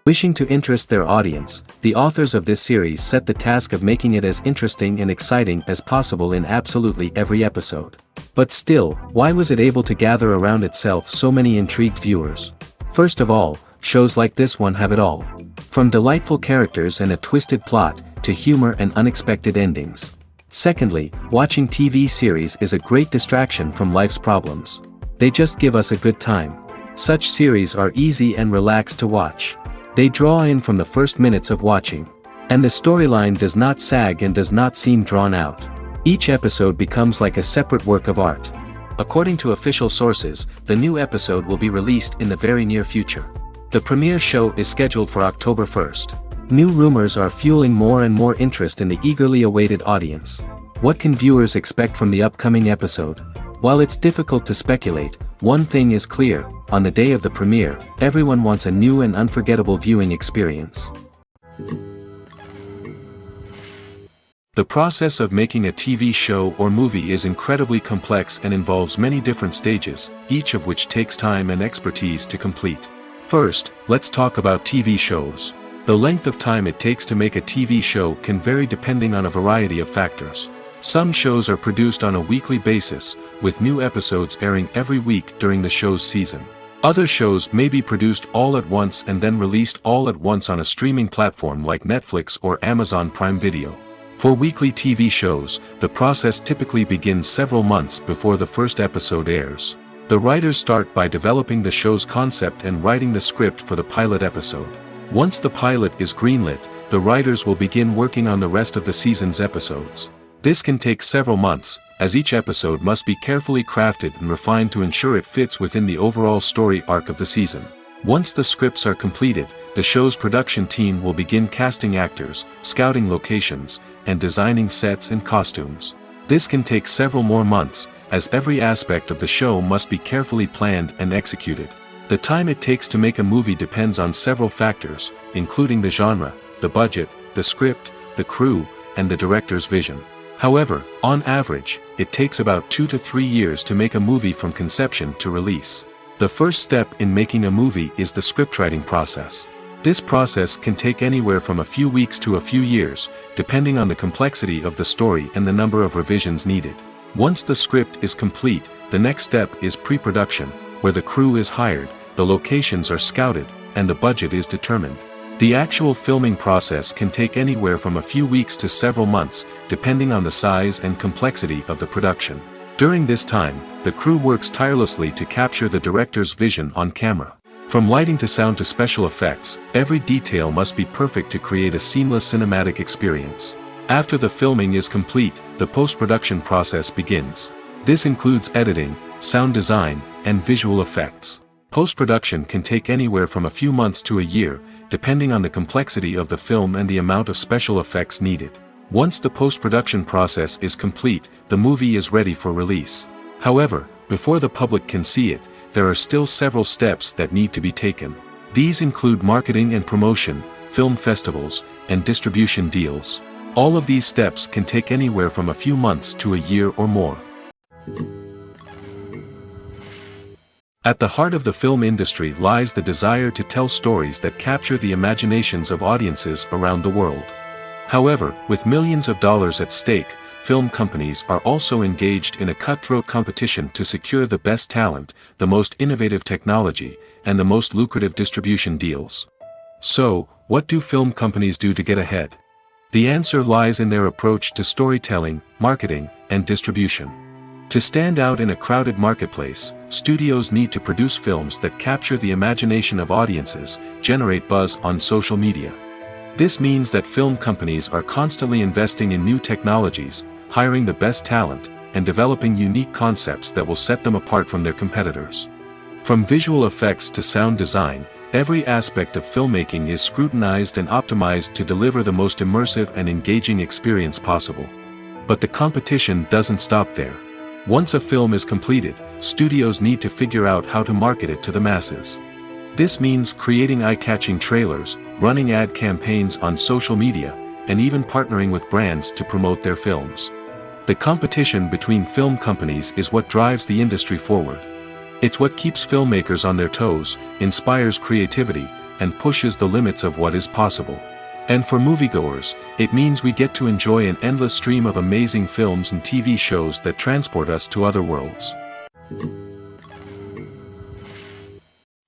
Wishing to interest their audience, the authors of this series set the task of making it as interesting and exciting as possible in absolutely every episode. But still, why was it able to gather around itself so many intrigued viewers? First of all, shows like this one have it all. From delightful characters and a twisted plot, to humor and unexpected endings. Secondly, watching TV series is a great distraction from life's problems. They just give us a good time. Such series are easy and relaxed to watch. They draw in from the first minutes of watching. And the storyline does not sag and does not seem drawn out. Each episode becomes like a separate work of art. According to official sources, the new episode will be released in the very near future. The premiere show is scheduled for October 1st. New rumors are fueling more and more interest in the eagerly awaited audience. What can viewers expect from the upcoming episode? While it's difficult to speculate, one thing is clear: on the day of the premiere, everyone wants a new and unforgettable viewing experience. The process of making a TV show or movie is incredibly complex and involves many different stages, each of which takes time and expertise to complete. First, let's talk about TV shows. The length of time it takes to make a TV show can vary depending on a variety of factors. Some shows are produced on a weekly basis, with new episodes airing every week during the show's season. Other shows may be produced all at once and then released all at once on a streaming platform like Netflix or Amazon Prime Video. For weekly TV shows, the process typically begins several months before the first episode airs. The writers start by developing the show's concept and writing the script for the pilot episode. Once the pilot is greenlit, the writers will begin working on the rest of the season's episodes. This can take several months, as each episode must be carefully crafted and refined to ensure it fits within the overall story arc of the season. Once the scripts are completed, the show's production team will begin casting actors, scouting locations, and designing sets and costumes. This can take several more months, as every aspect of the show must be carefully planned and executed. The time it takes to make a movie depends on several factors, including the genre, the budget, the script, the crew, and the director's vision. However, on average, it takes about 2 to 3 years to make a movie from conception to release. The first step in making a movie is the scriptwriting process. This process can take anywhere from a few weeks to a few years, depending on the complexity of the story and the number of revisions needed. Once the script is complete, the next step is pre-production, where the crew is hired, the locations are scouted, and the budget is determined. The actual filming process can take anywhere from a few weeks to several months, depending on the size and complexity of the production. During this time, the crew works tirelessly to capture the director's vision on camera. From lighting to sound to special effects, every detail must be perfect to create a seamless cinematic experience. After the filming is complete, the post-production process begins. This includes editing, sound design, and visual effects. Post-production can take anywhere from a few months to a year, depending on the complexity of the film and the amount of special effects needed. Once the post-production process is complete, the movie is ready for release. However, before the public can see it, there are still several steps that need to be taken. These include marketing and promotion, film festivals, and distribution deals. All of these steps can take anywhere from a few months to a year or more. At the heart of the film industry lies the desire to tell stories that capture the imaginations of audiences around the world. However, with millions of dollars at stake, film companies are also engaged in a cutthroat competition to secure the best talent, the most innovative technology, and the most lucrative distribution deals. So, what do film companies do to get ahead? The answer lies in their approach to storytelling, marketing, and distribution. To stand out in a crowded marketplace, studios need to produce films that capture the imagination of audiences, generate buzz on social media. This means that film companies are constantly investing in new technologies, hiring the best talent, and developing unique concepts that will set them apart from their competitors. From visual effects to sound design, every aspect of filmmaking is scrutinized and optimized to deliver the most immersive and engaging experience possible. But the competition doesn't stop there. Once a film is completed, studios need to figure out how to market it to the masses. This means creating eye-catching trailers, running ad campaigns on social media, and even partnering with brands to promote their films. The competition between film companies is what drives the industry forward. It's what keeps filmmakers on their toes, inspires creativity, and pushes the limits of what is possible. And for moviegoers, it means we get to enjoy an endless stream of amazing films and TV shows that transport us to other worlds.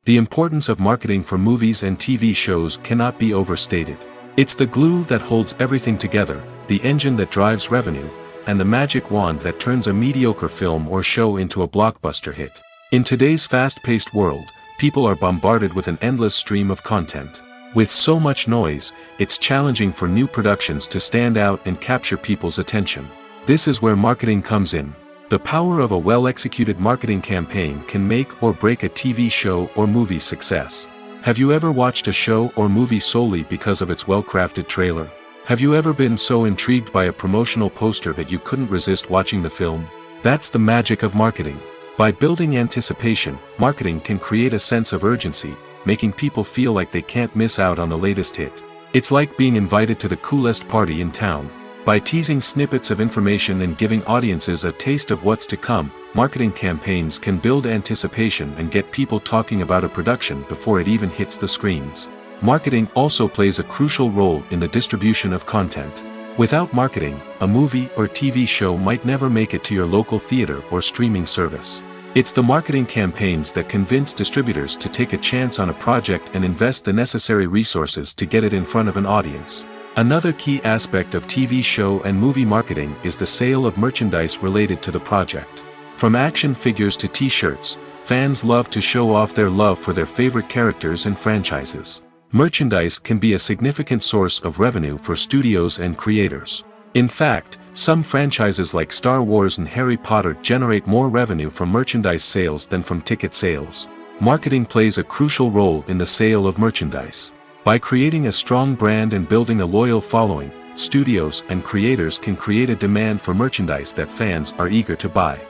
The importance of marketing for movies and TV shows cannot be overstated. It's the glue that holds everything together, the engine that drives revenue, and the magic wand that turns a mediocre film or show into a blockbuster hit. In today's fast-paced world, people are bombarded with an endless stream of content. With so much noise, it's challenging for new productions to stand out and capture people's attention. This is where marketing comes in. The power of a well-executed marketing campaign can make or break a TV show or movie's success. Have you ever watched a show or movie solely because of its well-crafted trailer? Have you ever been so intrigued by a promotional poster that you couldn't resist watching the film? That's the magic of marketing. By building anticipation, marketing can create a sense of urgency, making people feel like they can't miss out on the latest hit. It's like being invited to the coolest party in town. By teasing snippets of information and giving audiences a taste of what's to come, marketing campaigns can build anticipation and get people talking about a production before it even hits the screens. Marketing also plays a crucial role in the distribution of content. Without marketing, a movie or TV show might never make it to your local theater or streaming service. It's the marketing campaigns that convince distributors to take a chance on a project and invest the necessary resources to get it in front of an audience. Another key aspect of TV show and movie marketing is the sale of merchandise related to the project. From action figures to t-shirts, fans love to show off their love for their favorite characters and franchises. Merchandise can be a significant source of revenue for studios and creators. In fact, some franchises like Star Wars and Harry Potter generate more revenue from merchandise sales than from ticket sales. Marketing plays a crucial role in the sale of merchandise. By creating a strong brand and building a loyal following, studios and creators can create a demand for merchandise that fans are eager to buy.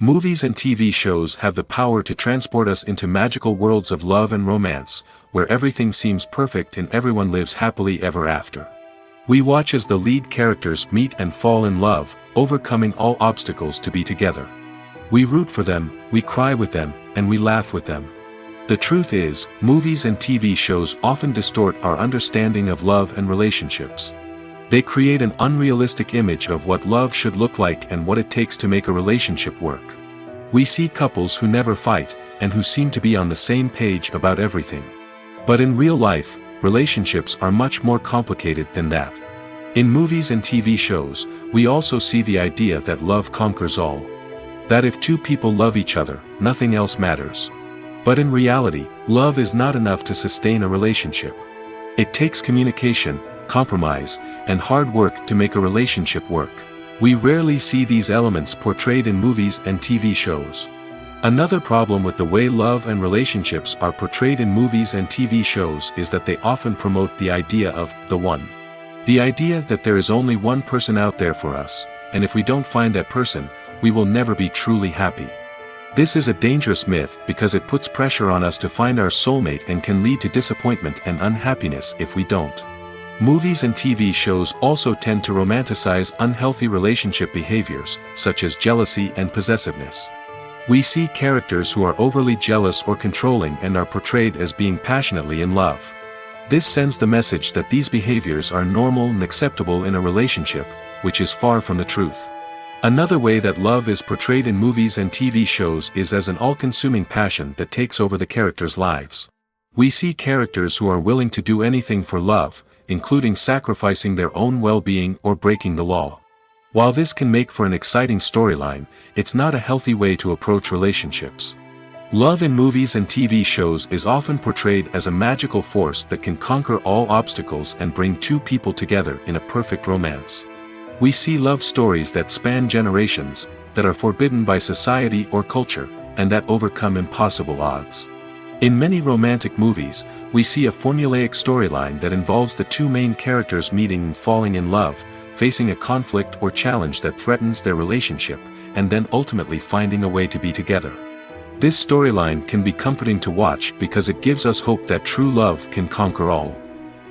Movies and TV shows have the power to transport us into magical worlds of love and romance, where everything seems perfect and everyone lives happily ever after. We watch as the lead characters meet and fall in love, overcoming all obstacles to be together. We root for them, we cry with them, and we laugh with them. The truth is, movies and TV shows often distort our understanding of love and relationships. They create an unrealistic image of what love should look like and what it takes to make a relationship work. We see couples who never fight, and who seem to be on the same page about everything. But in real life, relationships are much more complicated than that. In movies and TV shows, we also see the idea that love conquers all. That if two people love each other, nothing else matters. But in reality, love is not enough to sustain a relationship. It takes communication, compromise, and hard work to make a relationship work. We rarely see these elements portrayed in movies and TV shows. Another problem with the way love and relationships are portrayed in movies and TV shows is that they often promote the idea of the one. The idea that there is only one person out there for us, and if we don't find that person, we will never be truly happy. This is a dangerous myth because it puts pressure on us to find our soulmate and can lead to disappointment and unhappiness if we don't. Movies and TV shows also tend to romanticize unhealthy relationship behaviors, such as jealousy and possessiveness. We see characters who are overly jealous or controlling and are portrayed as being passionately in love. This sends the message that these behaviors are normal and acceptable in a relationship, which is far from the truth. Another way that love is portrayed in movies and TV shows is as an all-consuming passion that takes over the characters' lives. We see characters who are willing to do anything for love, including sacrificing their own well-being or breaking the law. While this can make for an exciting storyline, it's not a healthy way to approach relationships. Love in movies and TV shows is often portrayed as a magical force that can conquer all obstacles and bring two people together in a perfect romance. We see love stories that span generations, that are forbidden by society or culture, and that overcome impossible odds. In many romantic movies, we see a formulaic storyline that involves the two main characters meeting and falling in love, facing a conflict or challenge that threatens their relationship, and then ultimately finding a way to be together. This storyline can be comforting to watch because it gives us hope that true love can conquer all.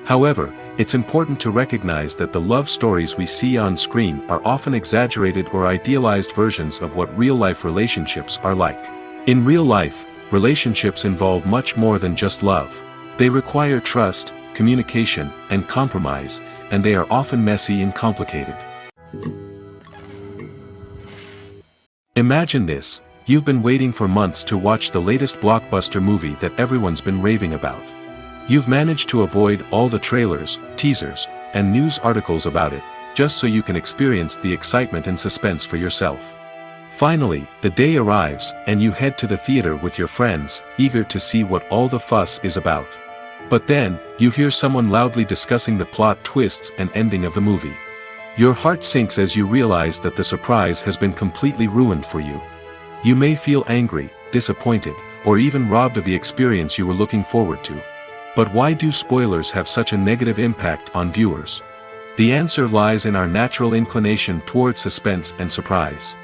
However, it's important to recognize that the love stories we see on screen are often exaggerated or idealized versions of what real-life relationships are like. In real life, relationships involve much more than just love. They require trust, communication, and compromise, and they are often messy and complicated. Imagine this: you've been waiting for months to watch the latest blockbuster movie that everyone's been raving about. You've managed to avoid all the trailers, teasers, and news articles about it, just so you can experience the excitement and suspense for yourself. Finally, the day arrives, and you head to the theater with your friends, eager to see what all the fuss is about. But then, you hear someone loudly discussing the plot twists and ending of the movie. Your heart sinks as you realize that the surprise has been completely ruined for you. You may feel angry, disappointed, or even robbed of the experience you were looking forward to. But why do spoilers have such a negative impact on viewers? The answer lies in our natural inclination towards suspense and surprise.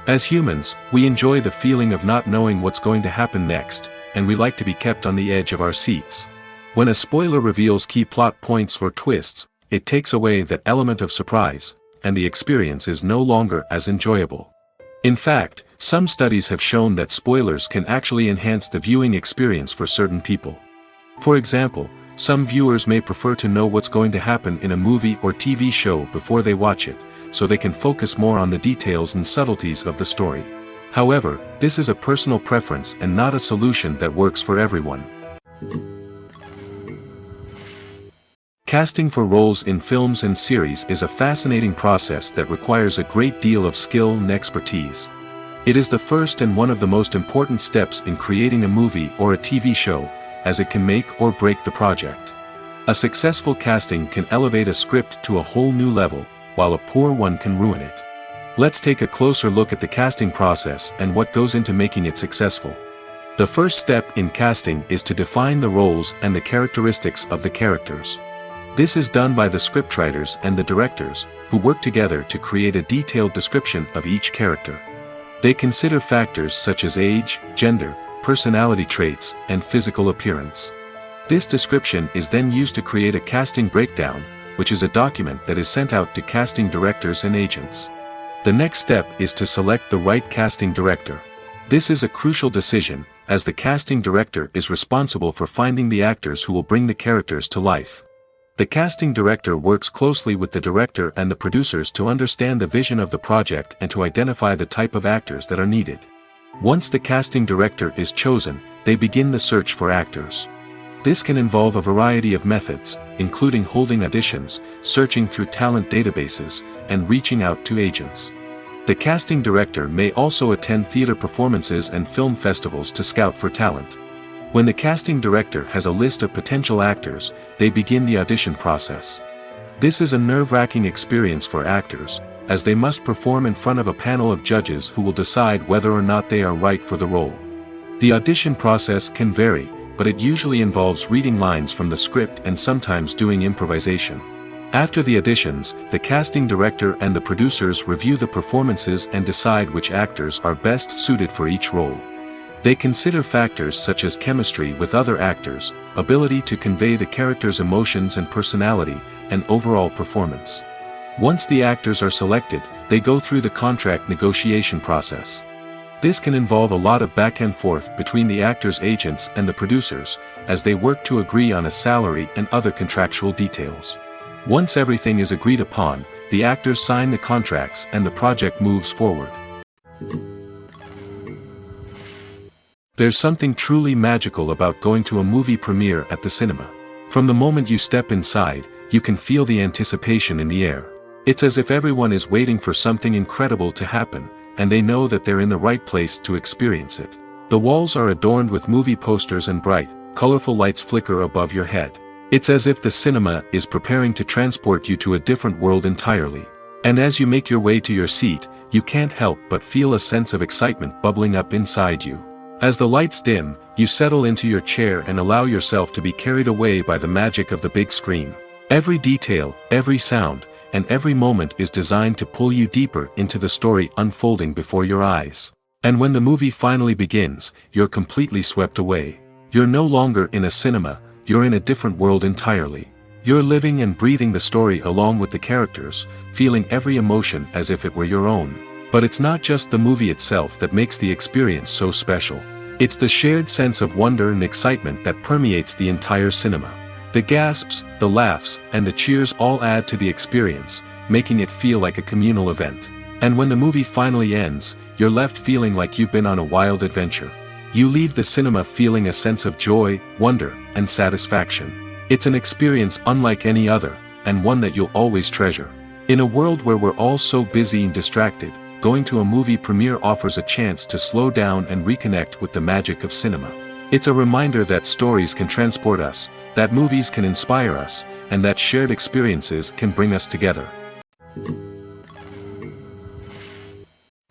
As humans, we enjoy the feeling of not knowing what's going to happen next, and we like to be kept on the edge of our seats. When a spoiler reveals key plot points or twists, it takes away that element of surprise, and the experience is no longer as enjoyable. In fact, some studies have shown that spoilers can actually enhance the viewing experience for certain people. For example, some viewers may prefer to know what's going to happen in a movie or TV show before they watch it, so they can focus more on the details and subtleties of the story. However, this is a personal preference and not a solution that works for everyone. Casting for roles in films and series is a fascinating process that requires a great deal of skill and expertise. It is the first and one of the most important steps in creating a movie or a TV show, as it can make or break the project. A successful casting can elevate a script to a whole new level, while a poor one can ruin it. Let's take a closer look at the casting process and what goes into making it successful. The first step in casting is to define the roles and the characteristics of the characters. This is done by the scriptwriters and the directors, who work together to create a detailed description of each character. They consider factors such as age, gender, personality traits, and physical appearance. This description is then used to create a casting breakdown, which is a document that is sent out to casting directors and agents. The next step is to select the right casting director. This is a crucial decision, as the casting director is responsible for finding the actors who will bring the characters to life. The casting director works closely with the director and the producers to understand the vision of the project and to identify the type of actors that are needed. Once the casting director is chosen, they begin the search for actors. This can involve a variety of methods, including holding auditions, searching through talent databases, and reaching out to agents. The casting director may also attend theater performances and film festivals to scout for talent. When the casting director has a list of potential actors, they begin the audition process. This is a nerve-wracking experience for actors, as they must perform in front of a panel of judges who will decide whether or not they are right for the role. The audition process can vary, but it usually involves reading lines from the script and sometimes doing improvisation. After the auditions, the casting director and the producers review the performances and decide which actors are best suited for each role. They consider factors such as chemistry with other actors, ability to convey the character's emotions and personality, and overall performance. Once the actors are selected, they go through the contract negotiation process. This can involve a lot of back and forth between the actors' agents and the producers, as they work to agree on a salary and other contractual details. Once everything is agreed upon, the actors sign the contracts and the project moves forward. There's something truly magical about going to a movie premiere at the cinema. From the moment you step inside, you can feel the anticipation in the air. It's as if everyone is waiting for something incredible to happen, and they know that they're in the right place to experience it. The walls are adorned with movie posters and bright, colorful lights flicker above your head. It's as if the cinema is preparing to transport you to a different world entirely. And as you make your way to your seat, you can't help but feel a sense of excitement bubbling up inside you. As the lights dim, you settle into your chair and allow yourself to be carried away by the magic of the big screen. Every detail, every sound, and every moment is designed to pull you deeper into the story unfolding before your eyes. And when the movie finally begins, you're completely swept away. You're no longer in a cinema, you're in a different world entirely. You're living and breathing the story along with the characters, feeling every emotion as if it were your own. But it's not just the movie itself that makes the experience so special. It's the shared sense of wonder and excitement that permeates the entire cinema. The gasps, the laughs, and the cheers all add to the experience, making it feel like a communal event. And when the movie finally ends, you're left feeling like you've been on a wild adventure. You leave the cinema feeling a sense of joy, wonder, and satisfaction. It's an experience unlike any other, and one that you'll always treasure. In a world where we're all so busy and distracted, going to a movie premiere offers a chance to slow down and reconnect with the magic of cinema. It's a reminder that stories can transport us, that movies can inspire us, and that shared experiences can bring us together.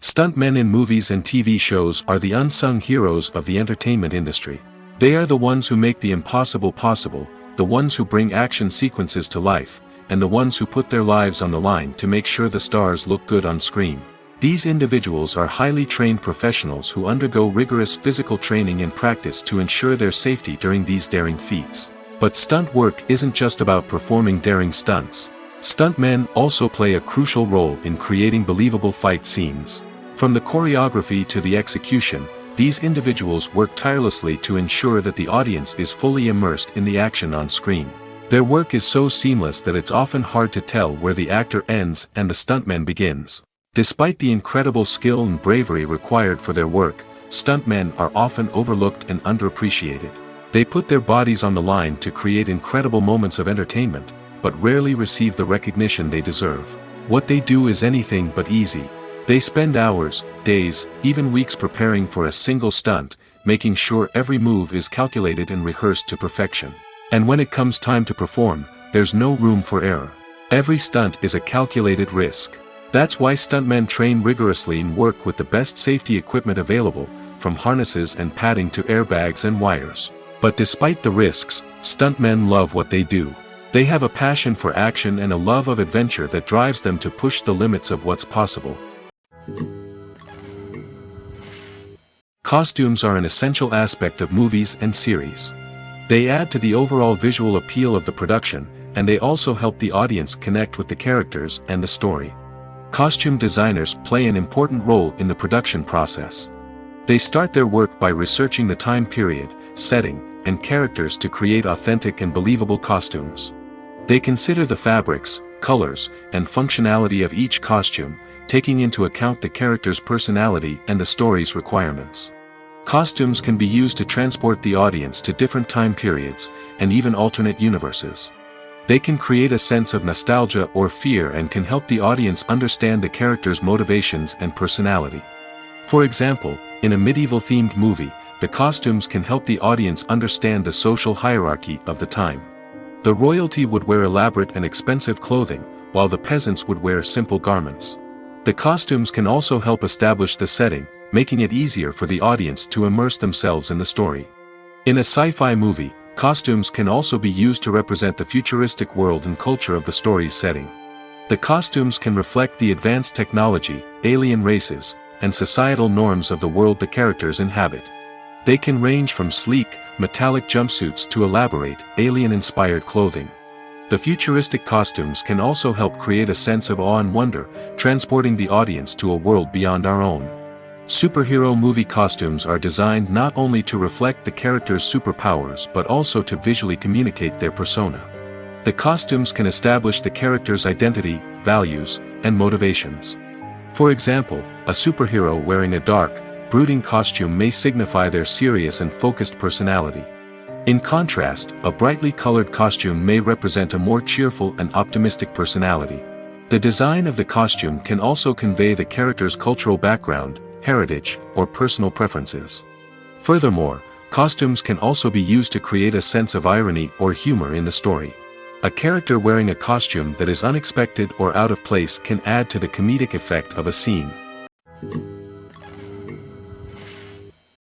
Stuntmen in movies and TV shows are the unsung heroes of the entertainment industry. They are the ones who make the impossible possible, the ones who bring action sequences to life, and the ones who put their lives on the line to make sure the stars look good on screen. These individuals are highly trained professionals who undergo rigorous physical training and practice to ensure their safety during these daring feats. But stunt work isn't just about performing daring stunts. Stuntmen also play a crucial role in creating believable fight scenes. From the choreography to the execution, these individuals work tirelessly to ensure that the audience is fully immersed in the action on screen. Their work is so seamless that it's often hard to tell where the actor ends and the stuntman begins. Despite the incredible skill and bravery required for their work, stuntmen are often overlooked and underappreciated. They put their bodies on the line to create incredible moments of entertainment, but rarely receive the recognition they deserve. What they do is anything but easy. They spend hours, days, even weeks preparing for a single stunt, making sure every move is calculated and rehearsed to perfection. And when it comes time to perform, there's no room for error. Every stunt is a calculated risk. That's why stuntmen train rigorously and work with the best safety equipment available, from harnesses and padding to airbags and wires. But despite the risks, stuntmen love what they do. They have a passion for action and a love of adventure that drives them to push the limits of what's possible. Costumes are an essential aspect of movies and series. They add to the overall visual appeal of the production, and they also help the audience connect with the characters and the story. Costume designers play an important role in the production process. They start their work by researching the time period, setting, and characters to create authentic and believable costumes. They consider the fabrics, colors, and functionality of each costume, taking into account the character's personality and the story's requirements. Costumes can be used to transport the audience to different time periods, and even alternate universes. They can create a sense of nostalgia or fear and can help the audience understand the character's motivations and personality. For example, in a medieval-themed movie, the costumes can help the audience understand the social hierarchy of the time. The royalty would wear elaborate and expensive clothing, while the peasants would wear simple garments. The costumes can also help establish the setting, making it easier for the audience to immerse themselves in the story. In a sci-fi movie, costumes can also be used to represent the futuristic world and culture of the story's setting. The costumes can reflect the advanced technology, alien races, and societal norms of the world the characters inhabit. They can range from sleek, metallic jumpsuits to elaborate, alien-inspired clothing. The futuristic costumes can also help create a sense of awe and wonder, transporting the audience to a world beyond our own. Superhero movie costumes are designed not only to reflect the character's superpowers but also to visually communicate their persona. The costumes can establish the character's identity, values, and motivations. For example, a superhero wearing a dark, brooding costume may signify their serious and focused personality. In contrast, a brightly colored costume may represent a more cheerful and optimistic personality. The design of the costume can also convey the character's cultural background, heritage, or personal preferences. Furthermore, costumes can also be used to create a sense of irony or humor in the story. A character wearing a costume that is unexpected or out of place can add to the comedic effect of a scene.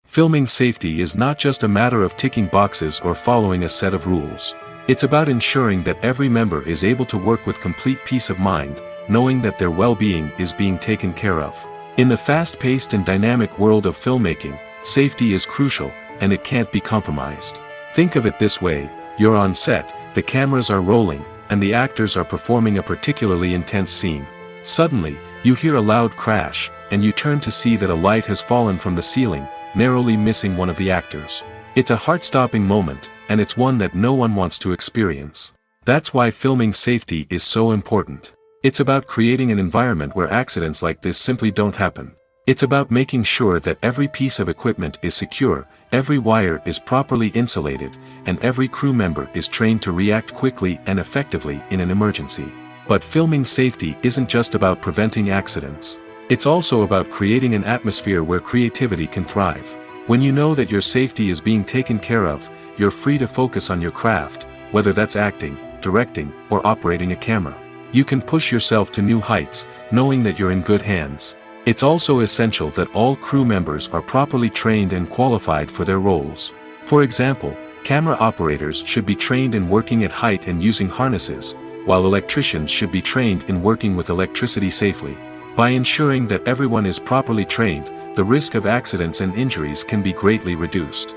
Filming safety is not just a matter of ticking boxes or following a set of rules. It's about ensuring that every member is able to work with complete peace of mind, knowing that their well-being is being taken care of. In the fast-paced and dynamic world of filmmaking, safety is crucial, and it can't be compromised. Think of it this way: you're on set, the cameras are rolling, and the actors are performing a particularly intense scene. Suddenly, you hear a loud crash, and you turn to see that a light has fallen from the ceiling, narrowly missing one of the actors. It's a heart-stopping moment, and it's one that no one wants to experience. That's why filming safety is so important. It's about creating an environment where accidents like this simply don't happen. It's about making sure that every piece of equipment is secure, every wire is properly insulated, and every crew member is trained to react quickly and effectively in an emergency. But filming safety isn't just about preventing accidents. It's also about creating an atmosphere where creativity can thrive. When you know that your safety is being taken care of, you're free to focus on your craft, whether that's acting, directing, or operating a camera. You can push yourself to new heights, knowing that you're in good hands. It's also essential that all crew members are properly trained and qualified for their roles. For example, camera operators should be trained in working at height and using harnesses, while electricians should be trained in working with electricity safely. By ensuring that everyone is properly trained, the risk of accidents and injuries can be greatly reduced.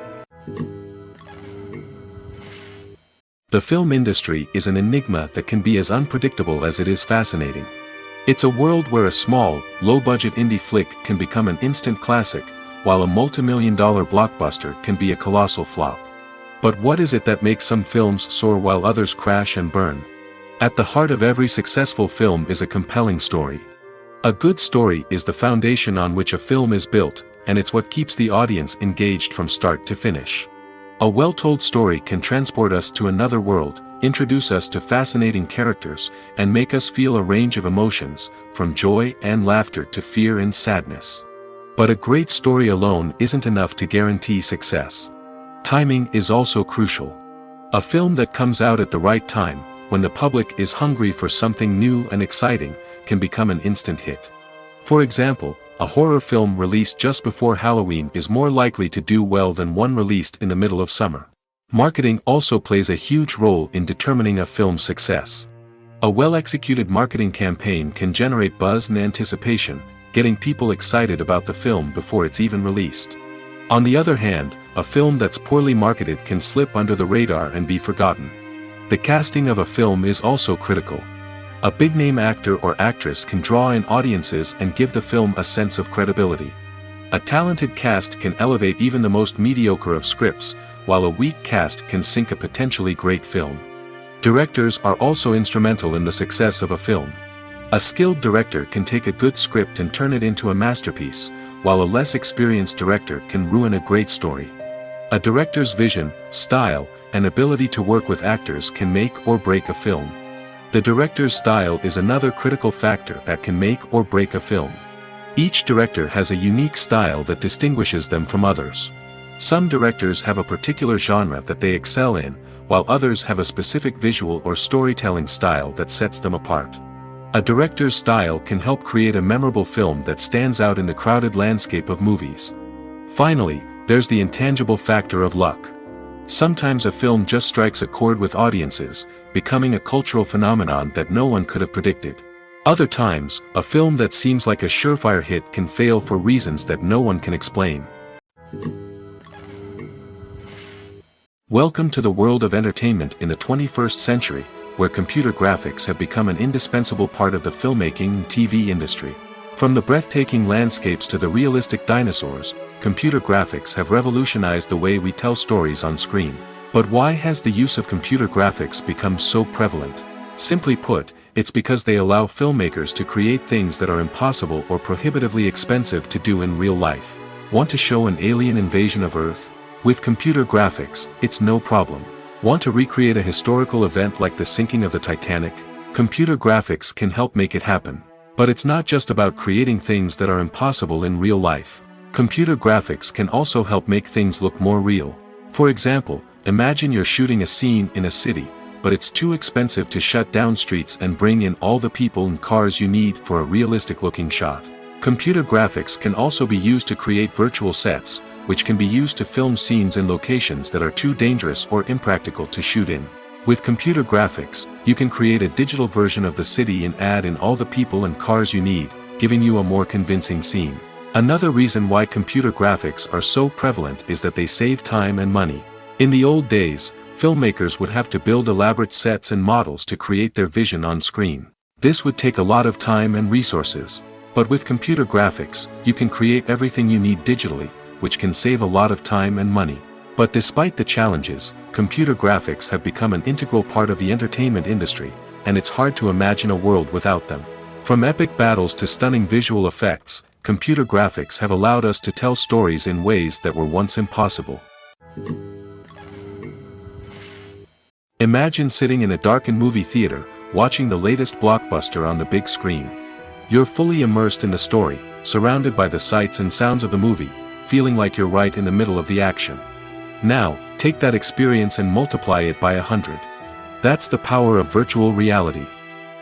The film industry is an enigma that can be as unpredictable as it is fascinating. It's a world where a small, low-budget indie flick can become an instant classic, while a multi-million-dollar blockbuster can be a colossal flop. But what is it that makes some films soar while others crash and burn? At the heart of every successful film is a compelling story. A good story is the foundation on which a film is built, and it's what keeps the audience engaged from start to finish. A well-told story can transport us to another world, introduce us to fascinating characters, and make us feel a range of emotions, from joy and laughter to fear and sadness. But a great story alone isn't enough to guarantee success. Timing is also crucial. A film that comes out at the right time, when the public is hungry for something new and exciting, can become an instant hit. For example, a horror film released just before Halloween is more likely to do well than one released in the middle of summer. Marketing also plays a huge role in determining a film's success. A well-executed marketing campaign can generate buzz and anticipation, getting people excited about the film before it's even released. On the other hand, a film that's poorly marketed can slip under the radar and be forgotten. The casting of a film is also critical. A big-name actor or actress can draw in audiences and give the film a sense of credibility. A talented cast can elevate even the most mediocre of scripts, while a weak cast can sink a potentially great film. Directors are also instrumental in the success of a film. A skilled director can take a good script and turn it into a masterpiece, while a less experienced director can ruin a great story. A director's vision, style, and ability to work with actors can make or break a film. The director's style is another critical factor that can make or break a film. Each director has a unique style that distinguishes them from others. Some directors have a particular genre that they excel in, while others have a specific visual or storytelling style that sets them apart. A director's style can help create a memorable film that stands out in the crowded landscape of movies. Finally, there's the intangible factor of luck. Sometimes a film just strikes a chord with audiences, becoming a cultural phenomenon that no one could have predicted. Other times, a film that seems like a surefire hit can fail for reasons that no one can explain. Welcome to the world of entertainment in the 21st century, where computer graphics have become an indispensable part of the filmmaking and TV industry. From the breathtaking landscapes to the realistic dinosaurs, computer graphics have revolutionized the way we tell stories on screen. But why has the use of computer graphics become so prevalent? Simply put, it's because they allow filmmakers to create things that are impossible or prohibitively expensive to do in real life. Want to show an alien invasion of Earth? With computer graphics, it's no problem. Want to recreate a historical event like the sinking of the Titanic? Computer graphics can help make it happen. But it's not just about creating things that are impossible in real life. Computer graphics can also help make things look more real. For example, imagine you're shooting a scene in a city, but it's too expensive to shut down streets and bring in all the people and cars you need for a realistic-looking shot. Computer graphics can also be used to create virtual sets, which can be used to film scenes in locations that are too dangerous or impractical to shoot in. With computer graphics, you can create a digital version of the city and add in all the people and cars you need, giving you a more convincing scene. Another reason why computer graphics are so prevalent is that they save time and money. In the old days, filmmakers would have to build elaborate sets and models to create their vision on screen. This would take a lot of time and resources. But with computer graphics, you can create everything you need digitally, which can save a lot of time and money. But despite the challenges, computer graphics have become an integral part of the entertainment industry, and it's hard to imagine a world without them. From epic battles to stunning visual effects, computer graphics have allowed us to tell stories in ways that were once impossible. Imagine sitting in a darkened movie theater, watching the latest blockbuster on the big screen. You're fully immersed in the story, surrounded by the sights and sounds of the movie, feeling like you're right in the middle of the action. Now, take that experience and multiply it by 100. That's the power of virtual reality.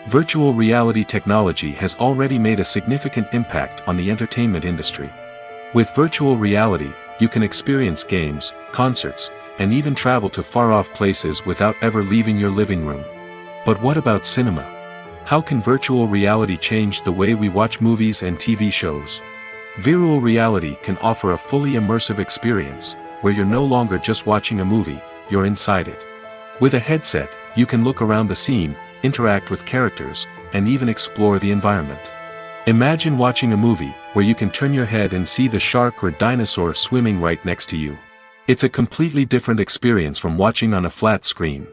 Virtual reality technology has already made a significant impact on the entertainment industry. With virtual reality, you can experience games, concerts, and even travel to far-off places without ever leaving your living room. But what about cinema? How can virtual reality change the way we watch movies and TV shows? Virtual reality can offer a fully immersive experience, where you're no longer just watching a movie, you're inside it. With a headset, you can look around the scene, interact with characters, and even explore the environment. Imagine watching a movie where you can turn your head and see the shark or dinosaur swimming right next to you. It's a completely different experience from watching on a flat screen.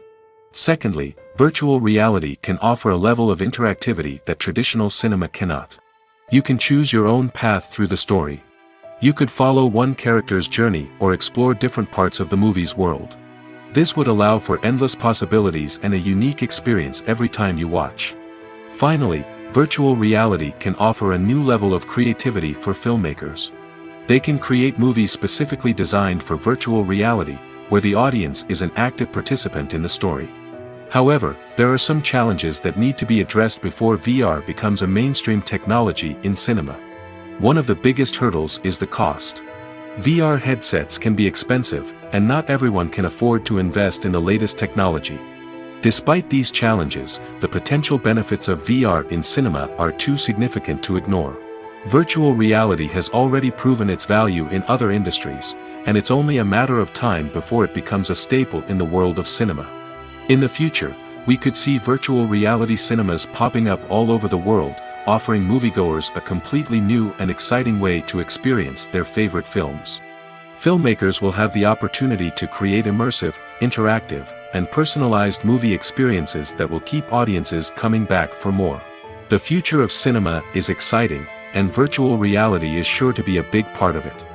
Secondly, virtual reality can offer a level of interactivity that traditional cinema cannot. You can choose your own path through the story. You could follow one character's journey or explore different parts of the movie's world. This would allow for endless possibilities and a unique experience every time you watch. Finally, virtual reality can offer a new level of creativity for filmmakers. They can create movies specifically designed for virtual reality, where the audience is an active participant in the story. However, there are some challenges that need to be addressed before VR becomes a mainstream technology in cinema. One of the biggest hurdles is the cost. VR headsets can be expensive, and not everyone can afford to invest in the latest technology. Despite these challenges, the potential benefits of VR in cinema are too significant to ignore. Virtual reality has already proven its value in other industries, and it's only a matter of time before it becomes a staple in the world of cinema. In the future, we could see virtual reality cinemas popping up all over the world, offering moviegoers a completely new and exciting way to experience their favorite films. Filmmakers will have the opportunity to create immersive, interactive, and personalized movie experiences that will keep audiences coming back for more. The future of cinema is exciting, and virtual reality is sure to be a big part of it.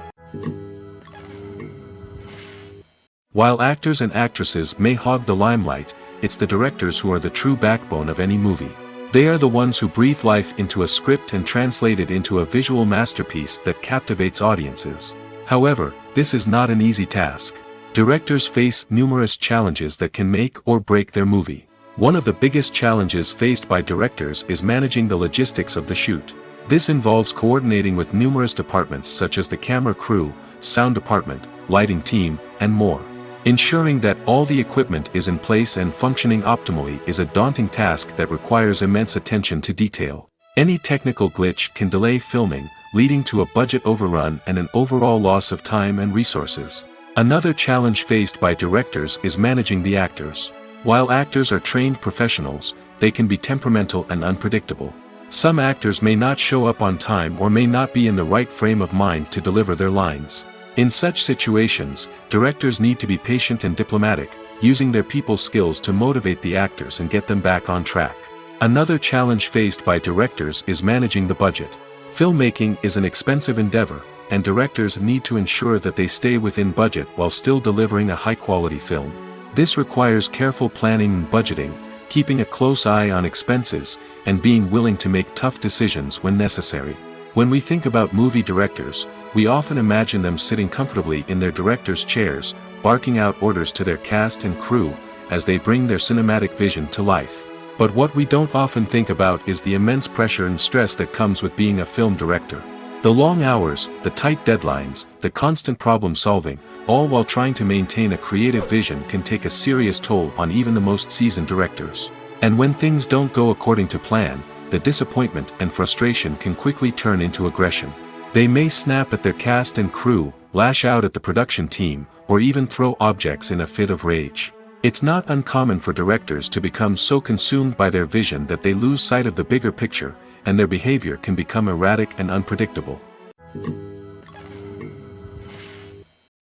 While actors and actresses may hog the limelight, it's the directors who are the true backbone of any movie. They are the ones who breathe life into a script and translate it into a visual masterpiece that captivates audiences. However, this is not an easy task. Directors face numerous challenges that can make or break their movie. One of the biggest challenges faced by directors is managing the logistics of the shoot. This involves coordinating with numerous departments such as the camera crew, sound department, lighting team, and more. Ensuring that all the equipment is in place and functioning optimally is a daunting task that requires immense attention to detail. Any technical glitch can delay filming, leading to a budget overrun and an overall loss of time and resources. Another challenge faced by directors is managing the actors. While actors are trained professionals, they can be temperamental and unpredictable. Some actors may not show up on time or may not be in the right frame of mind to deliver their lines. In such situations, directors need to be patient and diplomatic, using their people skills to motivate the actors and get them back on track. Another challenge faced by directors is managing the budget. Filmmaking is an expensive endeavor, and directors need to ensure that they stay within budget while still delivering a high-quality film. This requires careful planning and budgeting, keeping a close eye on expenses, and being willing to make tough decisions when necessary. When we think about movie directors, we often imagine them sitting comfortably in their director's chairs, barking out orders to their cast and crew, as they bring their cinematic vision to life. But what we don't often think about is the immense pressure and stress that comes with being a film director. The long hours, the tight deadlines, the constant problem solving, all while trying to maintain a creative vision can take a serious toll on even the most seasoned directors. And when things don't go according to plan, the disappointment and frustration can quickly turn into aggression. They may snap at their cast and crew, lash out at the production team, or even throw objects in a fit of rage. It's not uncommon for directors to become so consumed by their vision that they lose sight of the bigger picture, and their behavior can become erratic and unpredictable.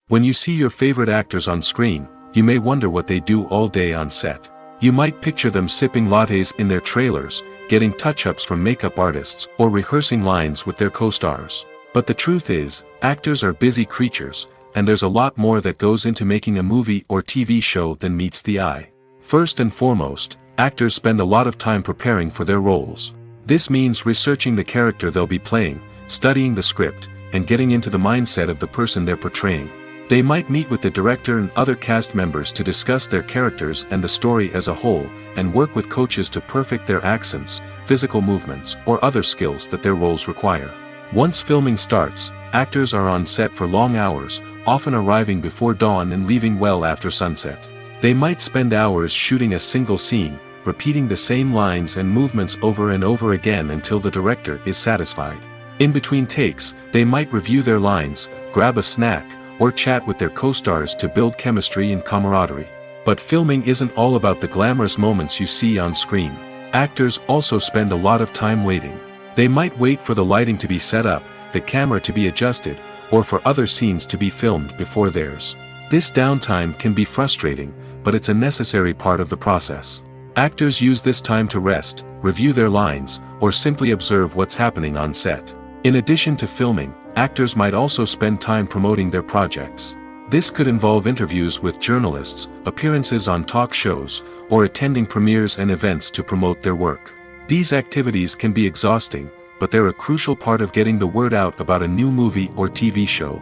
When you see your favorite actors on screen, you may wonder what they do all day on set. You might picture them sipping lattes in their trailers, getting touch-ups from makeup artists, or rehearsing lines with their co-stars. But the truth is, actors are busy creatures, and there's a lot more that goes into making a movie or TV show than meets the eye. First and foremost, actors spend a lot of time preparing for their roles. This means researching the character they'll be playing, studying the script, and getting into the mindset of the person they're portraying. They might meet with the director and other cast members to discuss their characters and the story as a whole, and work with coaches to perfect their accents, physical movements, or other skills that their roles require. Once filming starts, actors are on set for long hours, often arriving before dawn and leaving well after sunset. They might spend hours shooting a single scene, repeating the same lines and movements over and over again until the director is satisfied. In between takes, they might review their lines, grab a snack, or chat with their co-stars to build chemistry and camaraderie. But filming isn't all about the glamorous moments you see on screen. Actors also spend a lot of time waiting. They might wait for the lighting to be set up, the camera to be adjusted, or for other scenes to be filmed before theirs. This downtime can be frustrating, but it's a necessary part of the process. Actors use this time to rest, review their lines, or simply observe what's happening on set. In addition to filming, actors might also spend time promoting their projects. This could involve interviews with journalists, appearances on talk shows, or attending premieres and events to promote their work. These activities can be exhausting, but they're a crucial part of getting the word out about a new movie or TV show.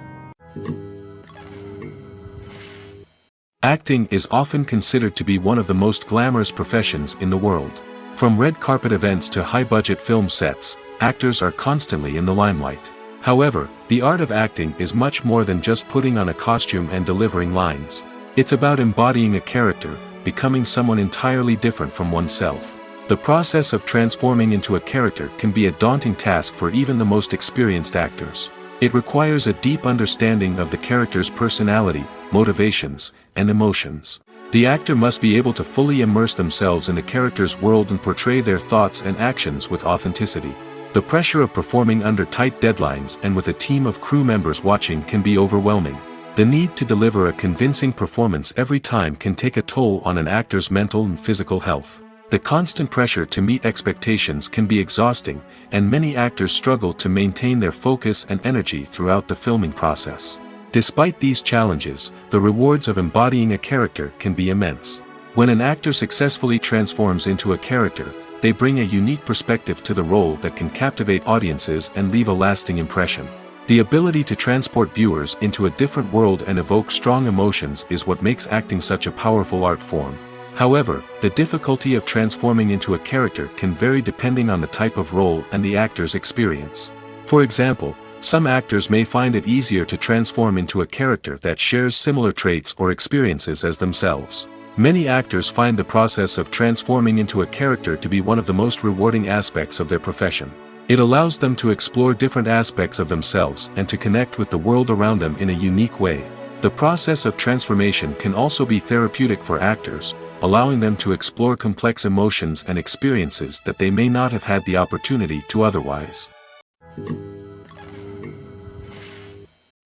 Acting is often considered to be one of the most glamorous professions in the world. From red carpet events to high-budget film sets, actors are constantly in the limelight. However, the art of acting is much more than just putting on a costume and delivering lines. It's about embodying a character, becoming someone entirely different from oneself. The process of transforming into a character can be a daunting task for even the most experienced actors. It requires a deep understanding of the character's personality, motivations, and emotions. The actor must be able to fully immerse themselves in the character's world and portray their thoughts and actions with authenticity. The pressure of performing under tight deadlines and with a team of crew members watching can be overwhelming. The need to deliver a convincing performance every time can take a toll on an actor's mental and physical health. The constant pressure to meet expectations can be exhausting, and many actors struggle to maintain their focus and energy throughout the filming process. Despite these challenges, the rewards of embodying a character can be immense. When an actor successfully transforms into a character, they bring a unique perspective to the role that can captivate audiences and leave a lasting impression. The ability to transport viewers into a different world and evoke strong emotions is what makes acting such a powerful art form. However, the difficulty of transforming into a character can vary depending on the type of role and the actor's experience. For example, some actors may find it easier to transform into a character that shares similar traits or experiences as themselves. Many actors find the process of transforming into a character to be one of the most rewarding aspects of their profession. It allows them to explore different aspects of themselves and to connect with the world around them in a unique way. The process of transformation can also be therapeutic for actors, allowing them to explore complex emotions and experiences that they may not have had the opportunity to otherwise.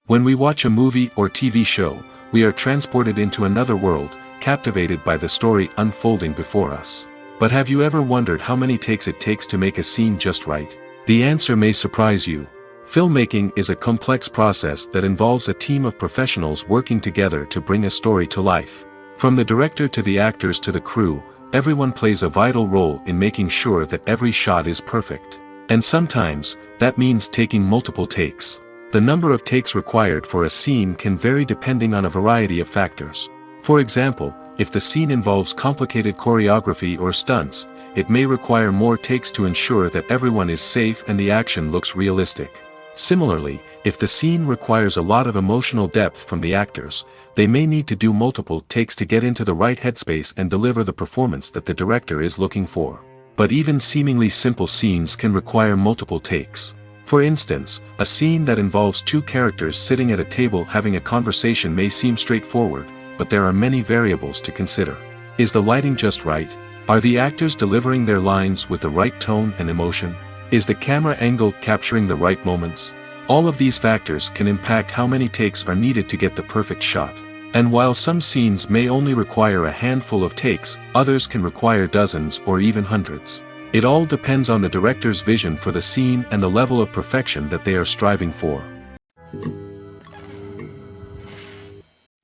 When we watch a movie or TV show, we are transported into another world, captivated by the story unfolding before us. But have you ever wondered how many takes it takes to make a scene just right? The answer may surprise you. Filmmaking is a complex process that involves a team of professionals working together to bring a story to life. From the director to the actors to the crew, everyone plays a vital role in making sure that every shot is perfect. And sometimes, that means taking multiple takes. The number of takes required for a scene can vary depending on a variety of factors. For example, if the scene involves complicated choreography or stunts, it may require more takes to ensure that everyone is safe and the action looks realistic. Similarly, if the scene requires a lot of emotional depth from the actors, they may need to do multiple takes to get into the right headspace and deliver the performance that the director is looking for. But even seemingly simple scenes can require multiple takes. For instance, a scene that involves two characters sitting at a table having a conversation may seem straightforward, but there are many variables to consider. Is the lighting just right? Are the actors delivering their lines with the right tone and emotion? Is the camera angle capturing the right moments? All of these factors can impact how many takes are needed to get the perfect shot. And while some scenes may only require a handful of takes, others can require dozens or even hundreds. It all depends on the director's vision for the scene and the level of perfection that they are striving for.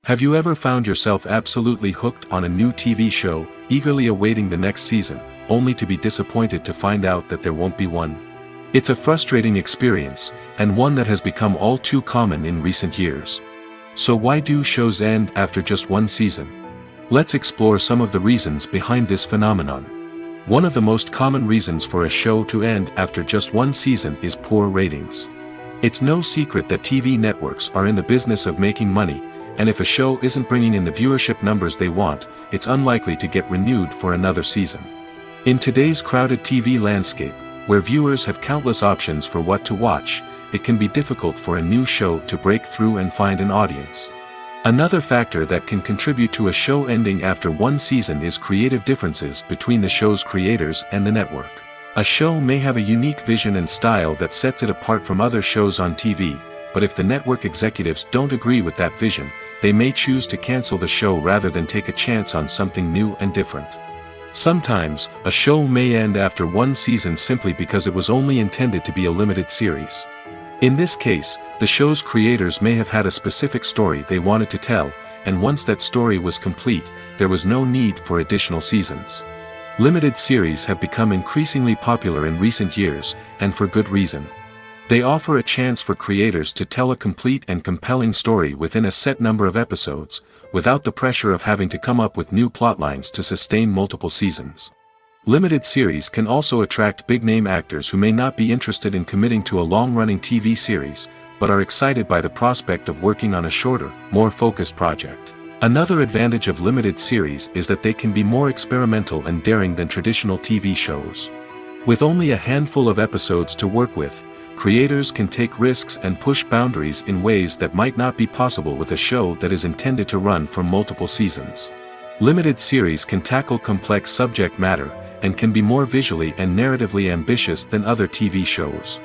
Have you ever found yourself absolutely hooked on a new TV show, eagerly awaiting the next season, only to be disappointed to find out that there won't be one? It's a frustrating experience, and one that has become all too common in recent years. So why do shows end after just one season? Let's explore some of the reasons behind this phenomenon. One of the most common reasons for a show to end after just one season is poor ratings. It's no secret that TV networks are in the business of making money, and if a show isn't bringing in the viewership numbers they want, it's unlikely to get renewed for another season. In today's crowded TV landscape, where viewers have countless options for what to watch, it can be difficult for a new show to break through and find an audience. Another factor that can contribute to a show ending after one season is creative differences between the show's creators and the network. A show may have a unique vision and style that sets it apart from other shows on TV, but if the network executives don't agree with that vision, they may choose to cancel the show rather than take a chance on something new and different. Sometimes, a show may end after one season simply because it was only intended to be a limited series. In this case, the show's creators may have had a specific story they wanted to tell, and once that story was complete, there was no need for additional seasons. Limited series have become increasingly popular in recent years, and for good reason. They offer a chance for creators to tell a complete and compelling story within a set number of episodes, without the pressure of having to come up with new plotlines to sustain multiple seasons. Limited series can also attract big-name actors who may not be interested in committing to a long-running TV series, but are excited by the prospect of working on a shorter, more focused project. Another advantage of limited series is that they can be more experimental and daring than traditional TV shows. With only a handful of episodes to work with, creators can take risks and push boundaries in ways that might not be possible with a show that is intended to run for multiple seasons. Limited series can tackle complex subject matter, and can be more visually and narratively ambitious than other TV shows.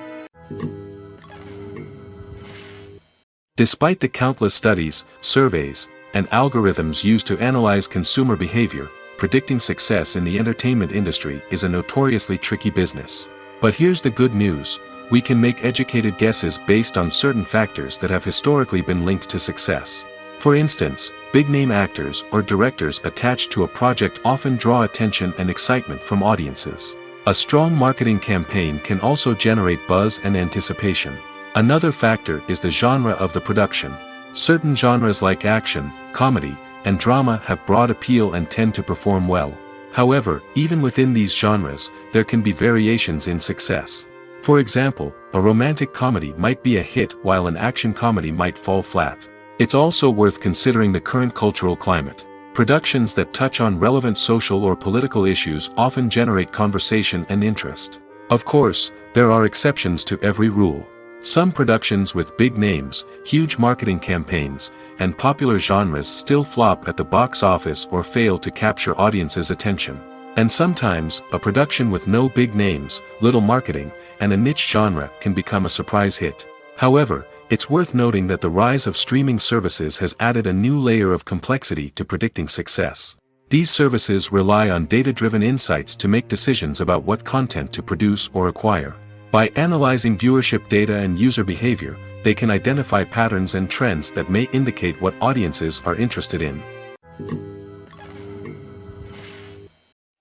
Despite the countless studies, surveys, and algorithms used to analyze consumer behavior, predicting success in the entertainment industry is a notoriously tricky business. But here's the good news. We can make educated guesses based on certain factors that have historically been linked to success. For instance, big-name actors or directors attached to a project often draw attention and excitement from audiences. A strong marketing campaign can also generate buzz and anticipation. Another factor is the genre of the production. Certain genres like action, comedy, and drama have broad appeal and tend to perform well. However, even within these genres, there can be variations in success. For example, a romantic comedy might be a hit while an action comedy might fall flat. It's also worth considering the current cultural climate. Productions that touch on relevant social or political issues often generate conversation and interest. Of course, there are exceptions to every rule. Some productions with big names, huge marketing campaigns, and popular genres still flop at the box office or fail to capture audiences' attention. And sometimes, a production with no big names, little marketing, and a niche genre can become a surprise hit. However, it's worth noting that the rise of streaming services has added a new layer of complexity to predicting success. These services rely on data-driven insights to make decisions about what content to produce or acquire. By analyzing viewership data and user behavior, they can identify patterns and trends that may indicate what audiences are interested in.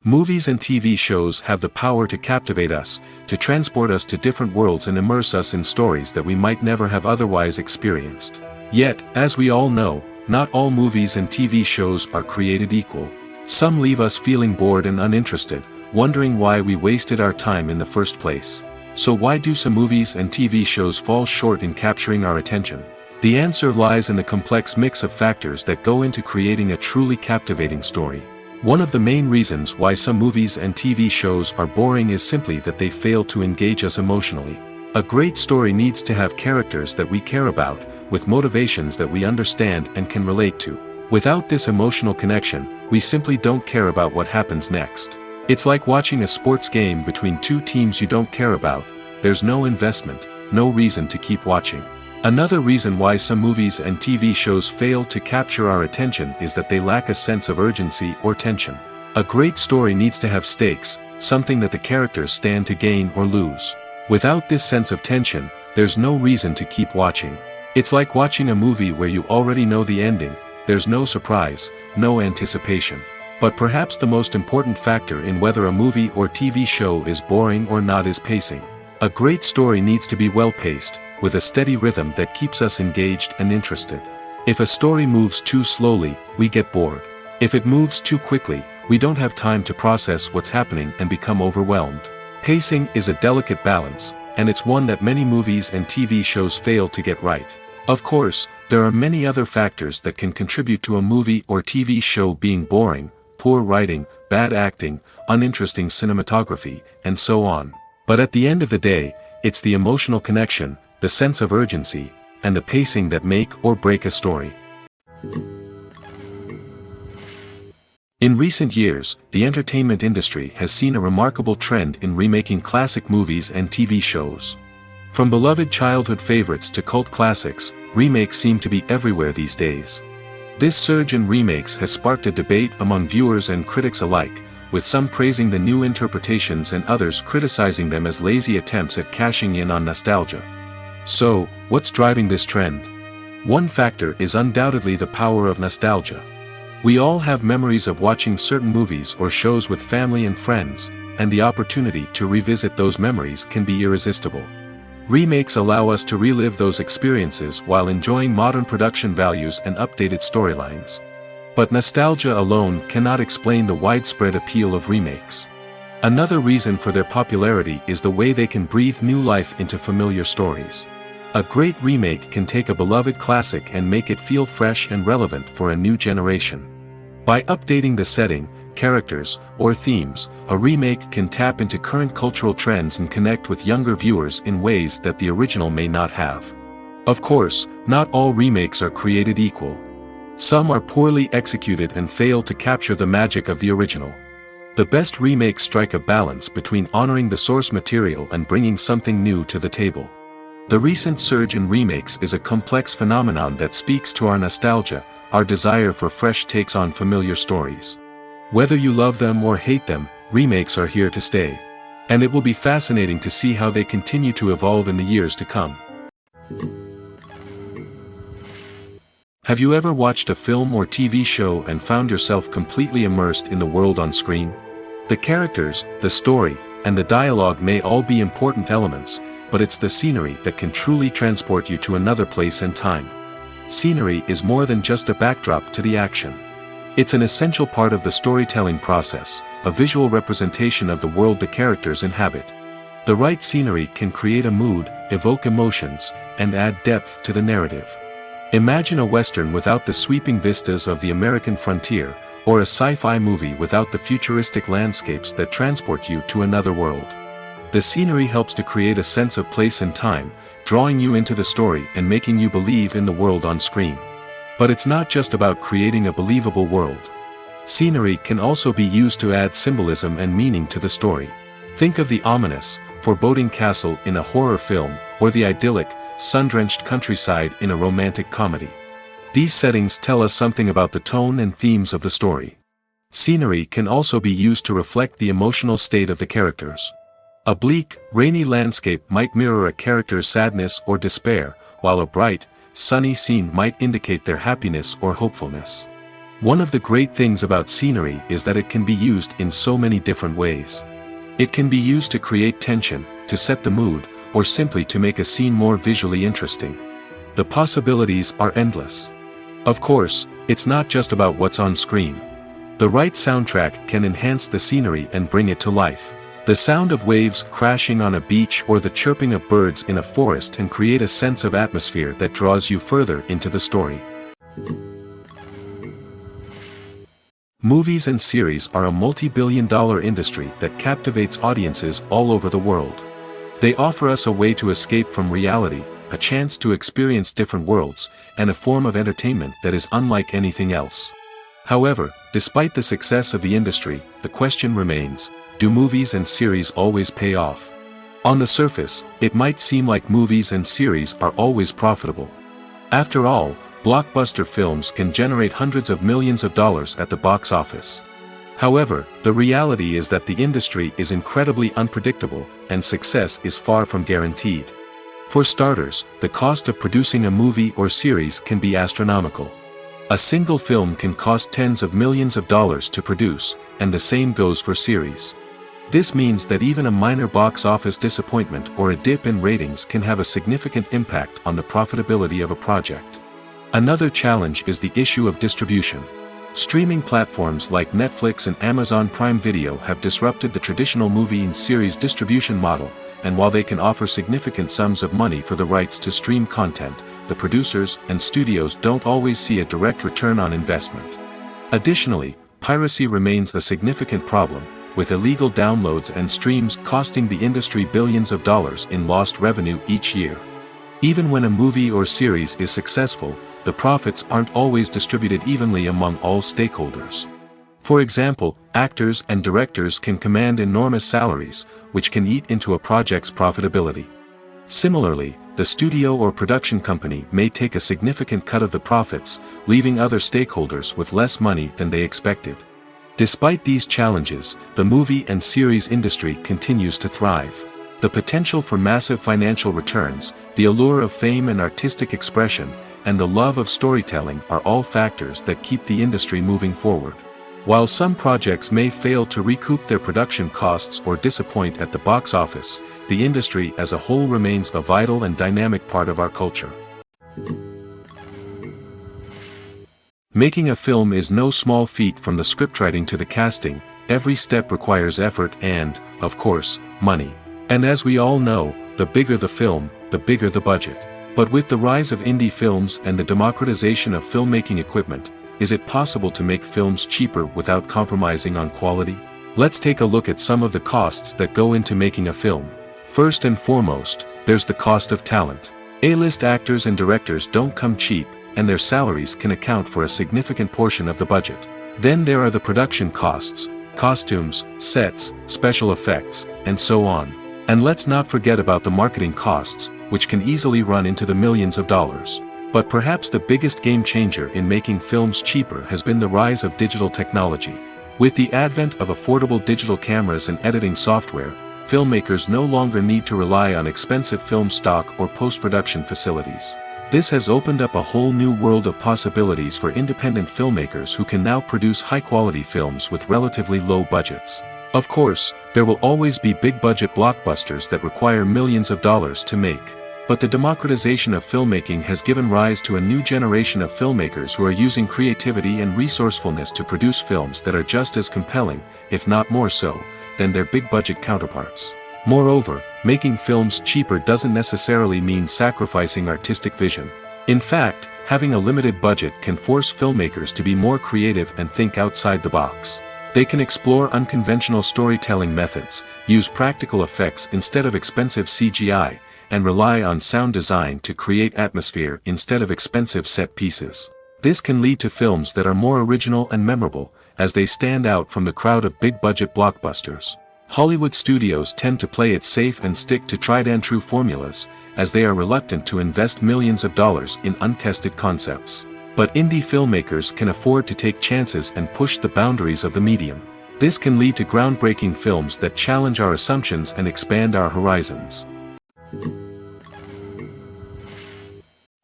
Movies and TV shows have the power to captivate us, to transport us to different worlds and immerse us in stories that we might never have otherwise experienced. Yet, as we all know, not all movies and TV shows are created equal. Some leave us feeling bored and uninterested, wondering why we wasted our time in the first place. So why do some movies and TV shows fall short in capturing our attention? The answer lies in the complex mix of factors that go into creating a truly captivating story. One of the main reasons why some movies and TV shows are boring is simply that they fail to engage us emotionally. A great story needs to have characters that we care about, with motivations that we understand and can relate to. Without this emotional connection, we simply don't care about what happens next. It's like watching a sports game between two teams you don't care about. There's no investment, no reason to keep watching. Another reason why some movies and TV shows fail to capture our attention is that they lack a sense of urgency or tension. A great story needs to have stakes, something that the characters stand to gain or lose. Without this sense of tension, there's no reason to keep watching. It's like watching a movie where you already know the ending, there's no surprise, no anticipation. But perhaps the most important factor in whether a movie or TV show is boring or not is pacing. A great story needs to be well-paced, with a steady rhythm that keeps us engaged and interested. If a story moves too slowly, we get bored. If it moves too quickly, we don't have time to process what's happening and become overwhelmed. Pacing is a delicate balance, and it's one that many movies and TV shows fail to get right. Of course, there are many other factors that can contribute to a movie or TV show being boring: poor writing, bad acting, uninteresting cinematography, and so on. But at the end of the day, it's the emotional connection, the sense of urgency, and the pacing that make or break a story. In recent years, the entertainment industry has seen a remarkable trend in remaking classic movies and TV shows. From beloved childhood favorites to cult classics, remakes seem to be everywhere these days. This surge in remakes has sparked a debate among viewers and critics alike, with some praising the new interpretations and others criticizing them as lazy attempts at cashing in on nostalgia. So, what's driving this trend? One factor is undoubtedly the power of nostalgia. We all have memories of watching certain movies or shows with family and friends, and the opportunity to revisit those memories can be irresistible. Remakes allow us to relive those experiences while enjoying modern production values and updated storylines. But nostalgia alone cannot explain the widespread appeal of remakes. Another reason for their popularity is the way they can breathe new life into familiar stories. A great remake can take a beloved classic and make it feel fresh and relevant for a new generation. By updating the setting, characters, or themes, a remake can tap into current cultural trends and connect with younger viewers in ways that the original may not have. Of course, not all remakes are created equal. Some are poorly executed and fail to capture the magic of the original. The best remakes strike a balance between honoring the source material and bringing something new to the table. The recent surge in remakes is a complex phenomenon that speaks to our nostalgia, our desire for fresh takes on familiar stories. Whether you love them or hate them, remakes are here to stay. And it will be fascinating to see how they continue to evolve in the years to come. Have you ever watched a film or TV show and found yourself completely immersed in the world on screen? The characters, the story, and the dialogue may all be important elements, but it's the scenery that can truly transport you to another place and time. Scenery is more than just a backdrop to the action. It's an essential part of the storytelling process, a visual representation of the world the characters inhabit. The right scenery can create a mood, evoke emotions, and add depth to the narrative. Imagine a Western without the sweeping vistas of the American frontier, or a sci-fi movie without the futuristic landscapes that transport you to another world. The scenery helps to create a sense of place and time, drawing you into the story and making you believe in the world on screen. But it's not just about creating a believable world. Scenery can also be used to add symbolism and meaning to the story. Think of the ominous, foreboding castle in a horror film, or the idyllic, sun-drenched countryside in a romantic comedy. These settings tell us something about the tone and themes of the story. Scenery can also be used to reflect the emotional state of the characters. A bleak, rainy landscape might mirror a character's sadness or despair, while a bright, sunny scene might indicate their happiness or hopefulness. One of the great things about scenery is that it can be used in so many different ways. It can be used to create tension, to set the mood, or simply to make a scene more visually interesting. The possibilities are endless. Of course, it's not just about what's on screen. The right soundtrack can enhance the scenery and bring it to life. The sound of waves crashing on a beach or the chirping of birds in a forest can create a sense of atmosphere that draws you further into the story. Movies and series are a multi-billion-dollar industry that captivates audiences all over the world. They offer us a way to escape from reality, a chance to experience different worlds, and a form of entertainment that is unlike anything else. However, despite the success of the industry, the question remains: do movies and series always pay off? On the surface, it might seem like movies and series are always profitable. After all, blockbuster films can generate hundreds of millions of dollars at the box office. However, the reality is that the industry is incredibly unpredictable, and success is far from guaranteed. For starters, the cost of producing a movie or series can be astronomical. A single film can cost tens of millions of dollars to produce, and the same goes for series. This means that even a minor box office disappointment or a dip in ratings can have a significant impact on the profitability of a project. Another challenge is the issue of distribution. Streaming platforms like Netflix and Amazon Prime Video have disrupted the traditional movie and series distribution model, and while they can offer significant sums of money for the rights to stream content, the producers and studios don't always see a direct return on investment. Additionally, piracy remains a significant problem, with illegal downloads and streams costing the industry billions of dollars in lost revenue each year. Even when a movie or series is successful, the profits aren't always distributed evenly among all stakeholders. For example, actors and directors can command enormous salaries, which can eat into a project's profitability. Similarly, the studio or production company may take a significant cut of the profits, leaving other stakeholders with less money than they expected. Despite these challenges, the movie and series industry continues to thrive. The potential for massive financial returns, the allure of fame and artistic expression, and the love of storytelling are all factors that keep the industry moving forward. While some projects may fail to recoup their production costs or disappoint at the box office, the industry as a whole remains a vital and dynamic part of our culture. Making a film is no small feat. From the scriptwriting to the casting, every step requires effort and, of course, money. And as we all know, the bigger the film, the bigger the budget. But with the rise of indie films and the democratization of filmmaking equipment, is it possible to make films cheaper without compromising on quality? Let's take a look at some of the costs that go into making a film. First and foremost, there's the cost of talent. A-list actors and directors don't come cheap, and their salaries can account for a significant portion of the budget. Then there are the production costs, costumes, sets, special effects, and so on. And let's not forget about the marketing costs, which can easily run into the millions of dollars. But perhaps the biggest game changer in making films cheaper has been the rise of digital technology. With the advent of affordable digital cameras and editing software, filmmakers no longer need to rely on expensive film stock or post-production facilities. This has opened up a whole new world of possibilities for independent filmmakers who can now produce high-quality films with relatively low budgets. Of course, there will always be big-budget blockbusters that require millions of dollars to make. But the democratization of filmmaking has given rise to a new generation of filmmakers who are using creativity and resourcefulness to produce films that are just as compelling, if not more so, than their big-budget counterparts. Moreover, making films cheaper doesn't necessarily mean sacrificing artistic vision. In fact, having a limited budget can force filmmakers to be more creative and think outside the box. They can explore unconventional storytelling methods, use practical effects instead of expensive CGI, and rely on sound design to create atmosphere instead of expensive set pieces. This can lead to films that are more original and memorable, as they stand out from the crowd of big-budget blockbusters. Hollywood studios tend to play it safe and stick to tried-and-true formulas, as they are reluctant to invest millions of dollars in untested concepts. But indie filmmakers can afford to take chances and push the boundaries of the medium. This can lead to groundbreaking films that challenge our assumptions and expand our horizons.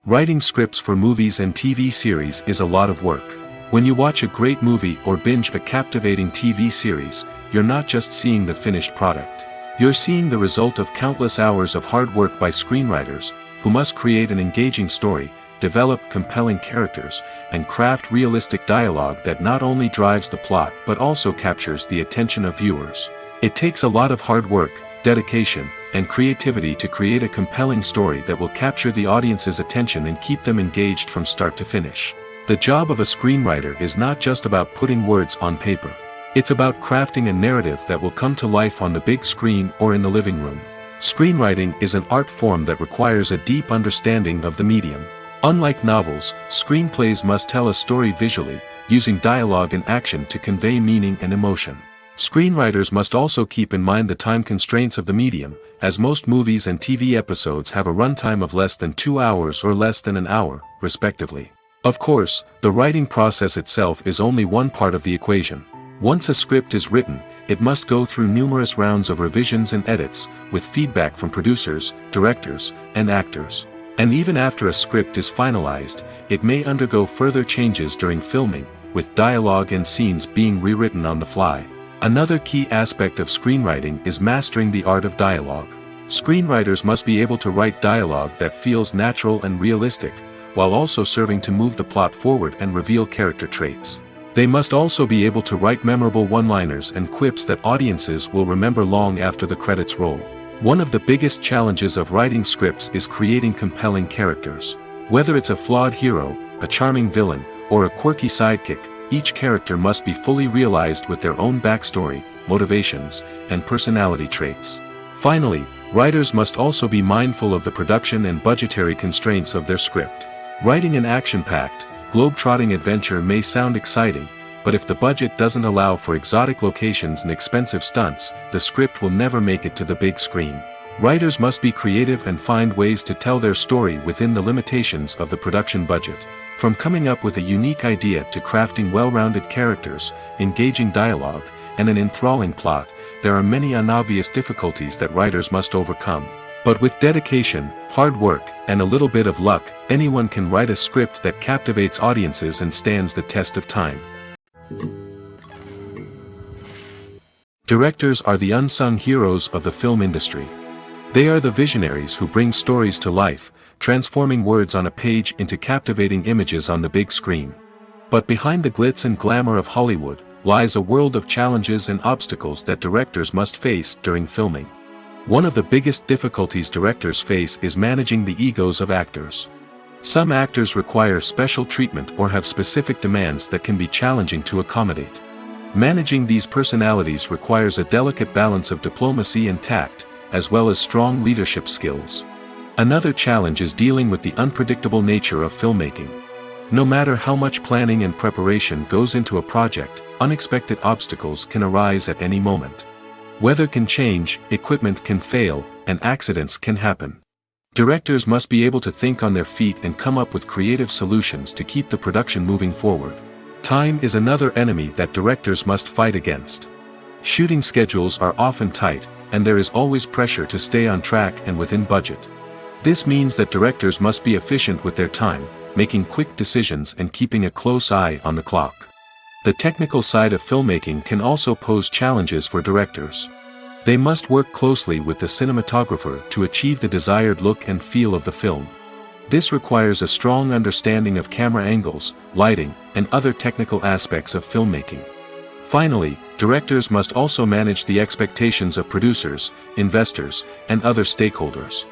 Writing scripts for movies and TV series is a lot of work. When you watch a great movie or binge a captivating TV series, you're not just seeing the finished product. You're seeing the result of countless hours of hard work by screenwriters, who must create an engaging story, develop compelling characters, and craft realistic dialogue that not only drives the plot but also captures the attention of viewers. It takes a lot of hard work, dedication, and creativity to create a compelling story that will capture the audience's attention and keep them engaged from start to finish. The job of a screenwriter is not just about putting words on paper. It's about crafting a narrative that will come to life on the big screen or in the living room. Screenwriting is an art form that requires a deep understanding of the medium. Unlike novels, screenplays must tell a story visually, using dialogue and action to convey meaning and emotion. Screenwriters must also keep in mind the time constraints of the medium, as most movies and TV episodes have a runtime of less than 2 hours or less than an hour, respectively. Of course, the writing process itself is only one part of the equation. Once a script is written, it must go through numerous rounds of revisions and edits, with feedback from producers, directors, and actors. And even after a script is finalized, it may undergo further changes during filming, with dialogue and scenes being rewritten on the fly. Another key aspect of screenwriting is mastering the art of dialogue. Screenwriters must be able to write dialogue that feels natural and realistic, while also serving to move the plot forward and reveal character traits. They must also be able to write memorable one-liners and quips that audiences will remember long after the credits roll. One of the biggest challenges of writing scripts is creating compelling characters. Whether it's a flawed hero, a charming villain, or a quirky sidekick, each character must be fully realized with their own backstory, motivations, and personality traits. Finally, writers must also be mindful of the production and budgetary constraints of their script. Writing an action-packed, globe-trotting adventure may sound exciting, but if the budget doesn't allow for exotic locations and expensive stunts, the script will never make it to the big screen. Writers must be creative and find ways to tell their story within the limitations of the production budget. From coming up with a unique idea to crafting well-rounded characters, engaging dialogue, and an enthralling plot, there are many unobvious difficulties that writers must overcome. But with dedication, hard work, and a little bit of luck, anyone can write a script that captivates audiences and stands the test of time. Directors are the unsung heroes of the film industry. They are the visionaries who bring stories to life, transforming words on a page into captivating images on the big screen. But behind the glitz and glamour of Hollywood, lies a world of challenges and obstacles that directors must face during filming. One of the biggest difficulties directors face is managing the egos of actors. Some actors require special treatment or have specific demands that can be challenging to accommodate. Managing these personalities requires a delicate balance of diplomacy and tact, as well as strong leadership skills. Another challenge is dealing with the unpredictable nature of filmmaking. No matter how much planning and preparation goes into a project, unexpected obstacles can arise at any moment. Weather can change, equipment can fail, and accidents can happen. Directors must be able to think on their feet and come up with creative solutions to keep the production moving forward. Time is another enemy that directors must fight against. Shooting schedules are often tight, and there is always pressure to stay on track and within budget. This means that directors must be efficient with their time, making quick decisions and keeping a close eye on the clock. The technical side of filmmaking can also pose challenges for directors. They must work closely with the cinematographer to achieve the desired look and feel of the film. This requires a strong understanding of camera angles, lighting, and other technical aspects of filmmaking. Finally, directors must also manage the expectations of producers, investors, and other stakeholders.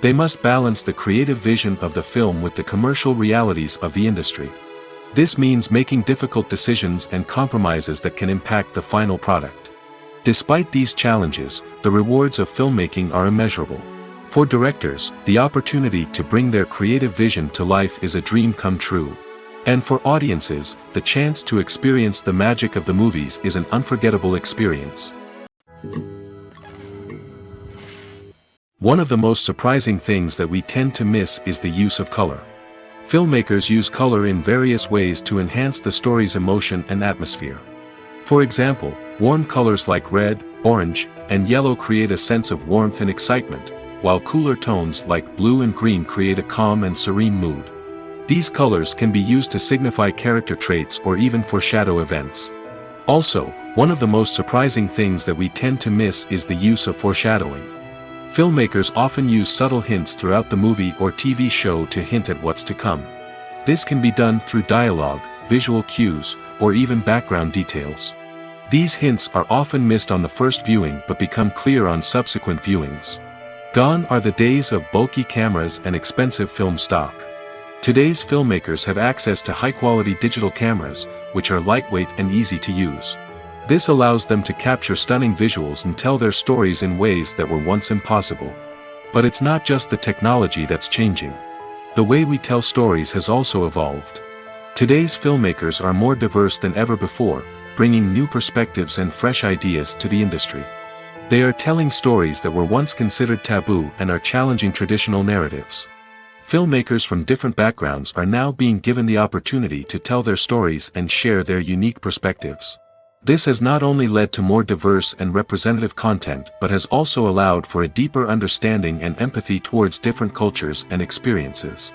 They must balance the creative vision of the film with the commercial realities of the industry. This means making difficult decisions and compromises that can impact the final product. Despite these challenges, the rewards of filmmaking are immeasurable. For directors, the opportunity to bring their creative vision to life is a dream come true. And for audiences, the chance to experience the magic of the movies is an unforgettable experience. One of the most surprising things that we tend to miss is the use of color. Filmmakers use color in various ways to enhance the story's emotion and atmosphere. For example, warm colors like red, orange, and yellow create a sense of warmth and excitement, while cooler tones like blue and green create a calm and serene mood. These colors can be used to signify character traits or even foreshadow events. Also, one of the most surprising things that we tend to miss is the use of foreshadowing. Filmmakers often use subtle hints throughout the movie or TV show to hint at what's to come. This can be done through dialogue, visual cues, or even background details. These hints are often missed on the first viewing but become clear on subsequent viewings. Gone are the days of bulky cameras and expensive film stock. Today's filmmakers have access to high-quality digital cameras, which are lightweight and easy to use. This allows them to capture stunning visuals and tell their stories in ways that were once impossible. But it's not just the technology that's changing. The way we tell stories has also evolved. Today's filmmakers are more diverse than ever before, bringing new perspectives and fresh ideas to the industry. They are telling stories that were once considered taboo and are challenging traditional narratives. Filmmakers from different backgrounds are now being given the opportunity to tell their stories and share their unique perspectives. This has not only led to more diverse and representative content but has also allowed for a deeper understanding and empathy towards different cultures and experiences.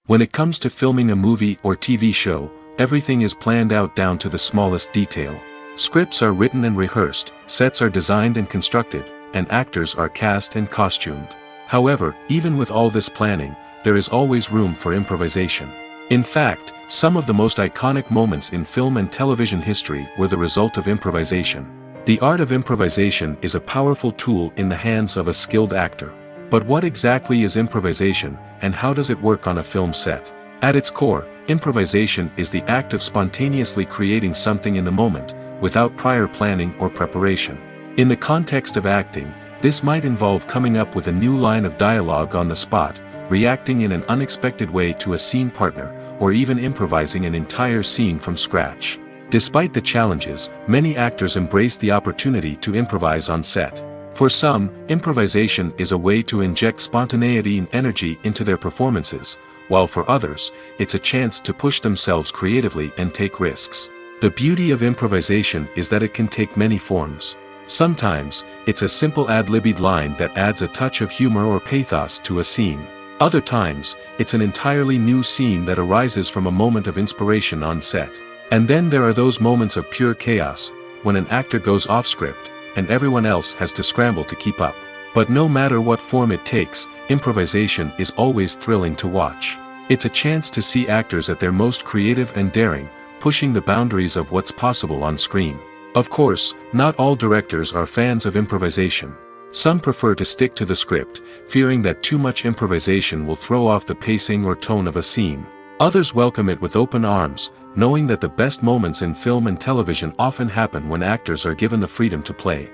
When it comes to filming a movie or TV show, everything is planned out down to the smallest detail. Scripts are written and rehearsed, sets are designed and constructed, and actors are cast and costumed. However, even with all this planning, there is always room for improvisation. In fact, some of the most iconic moments in film and television history were the result of improvisation. The art of improvisation is a powerful tool in the hands of a skilled actor. But what exactly is improvisation, and how does it work on a film set? At its core, improvisation is the act of spontaneously creating something in the moment, without prior planning or preparation. In the context of acting, this might involve coming up with a new line of dialogue on the spot, reacting in an unexpected way to a scene partner, or even improvising an entire scene from scratch. Despite the challenges, many actors embrace the opportunity to improvise on set. For some, improvisation is a way to inject spontaneity and energy into their performances, while for others, it's a chance to push themselves creatively and take risks. The beauty of improvisation is that it can take many forms. Sometimes, it's a simple ad-libbed line that adds a touch of humor or pathos to a scene. Other times, it's an entirely new scene that arises from a moment of inspiration on set. And then there are those moments of pure chaos, when an actor goes off script, and everyone else has to scramble to keep up. But no matter what form it takes, improvisation is always thrilling to watch. It's a chance to see actors at their most creative and daring, pushing the boundaries of what's possible on screen. Of course, not all directors are fans of improvisation. Some prefer to stick to the script, fearing that too much improvisation will throw off the pacing or tone of a scene. Others welcome it with open arms, knowing that the best moments in film and television often happen when actors are given the freedom to play.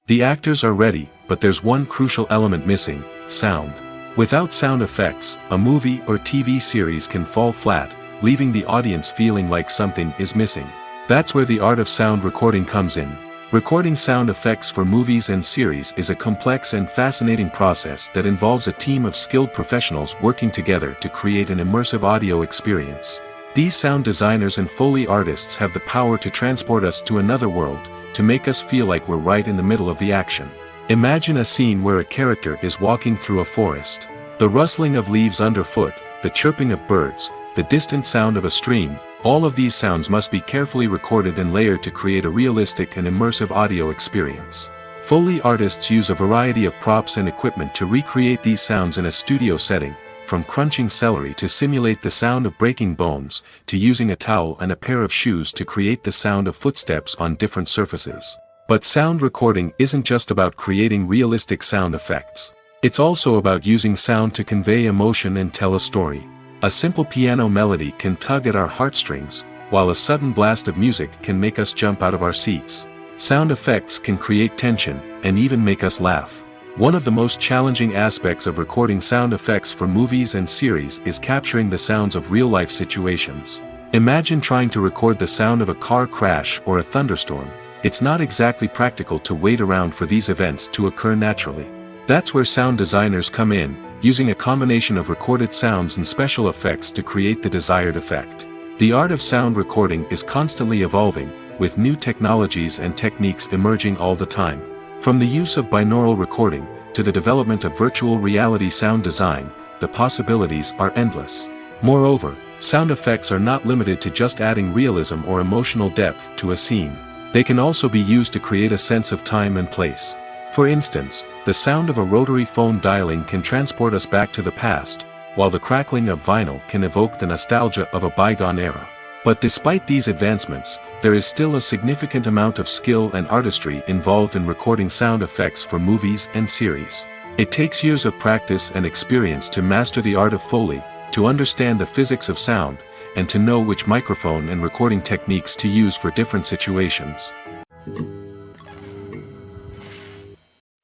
The actors are ready, but there's one crucial element missing: sound. Without sound effects, a movie or TV series can fall flat, leaving the audience feeling like something is missing. That's where the art of sound recording comes in. Recording sound effects for movies and series is a complex and fascinating process that involves a team of skilled professionals working together to create an immersive audio experience. These sound designers and Foley artists have the power to transport us to another world, to make us feel like we're right in the middle of the action. Imagine a scene where a character is walking through a forest. The rustling of leaves underfoot, the chirping of birds, the distant sound of a stream, all of these sounds must be carefully recorded and layered to create a realistic and immersive audio experience. Foley artists use a variety of props and equipment to recreate these sounds in a studio setting, from crunching celery to simulate the sound of breaking bones, to using a towel and a pair of shoes to create the sound of footsteps on different surfaces. But sound recording isn't just about creating realistic sound effects. It's also about using sound to convey emotion and tell a story. A simple piano melody can tug at our heartstrings, while a sudden blast of music can make us jump out of our seats. Sound effects can create tension, and even make us laugh. One of the most challenging aspects of recording sound effects for movies and series is capturing the sounds of real-life situations. Imagine trying to record the sound of a car crash or a thunderstorm. It's not exactly practical to wait around for these events to occur naturally. That's where sound designers come in, using a combination of recorded sounds and special effects to create the desired effect. The art of sound recording is constantly evolving, with new technologies and techniques emerging all the time. From the use of binaural recording, to the development of virtual reality sound design, the possibilities are endless. Moreover, sound effects are not limited to just adding realism or emotional depth to a scene. They can also be used to create a sense of time and place. For instance, the sound of a rotary phone dialing can transport us back to the past, while the crackling of vinyl can evoke the nostalgia of a bygone era. But despite these advancements, there is still a significant amount of skill and artistry involved in recording sound effects for movies and series. It takes years of practice and experience to master the art of Foley, to understand the physics of sound, and to know which microphone and recording techniques to use for different situations.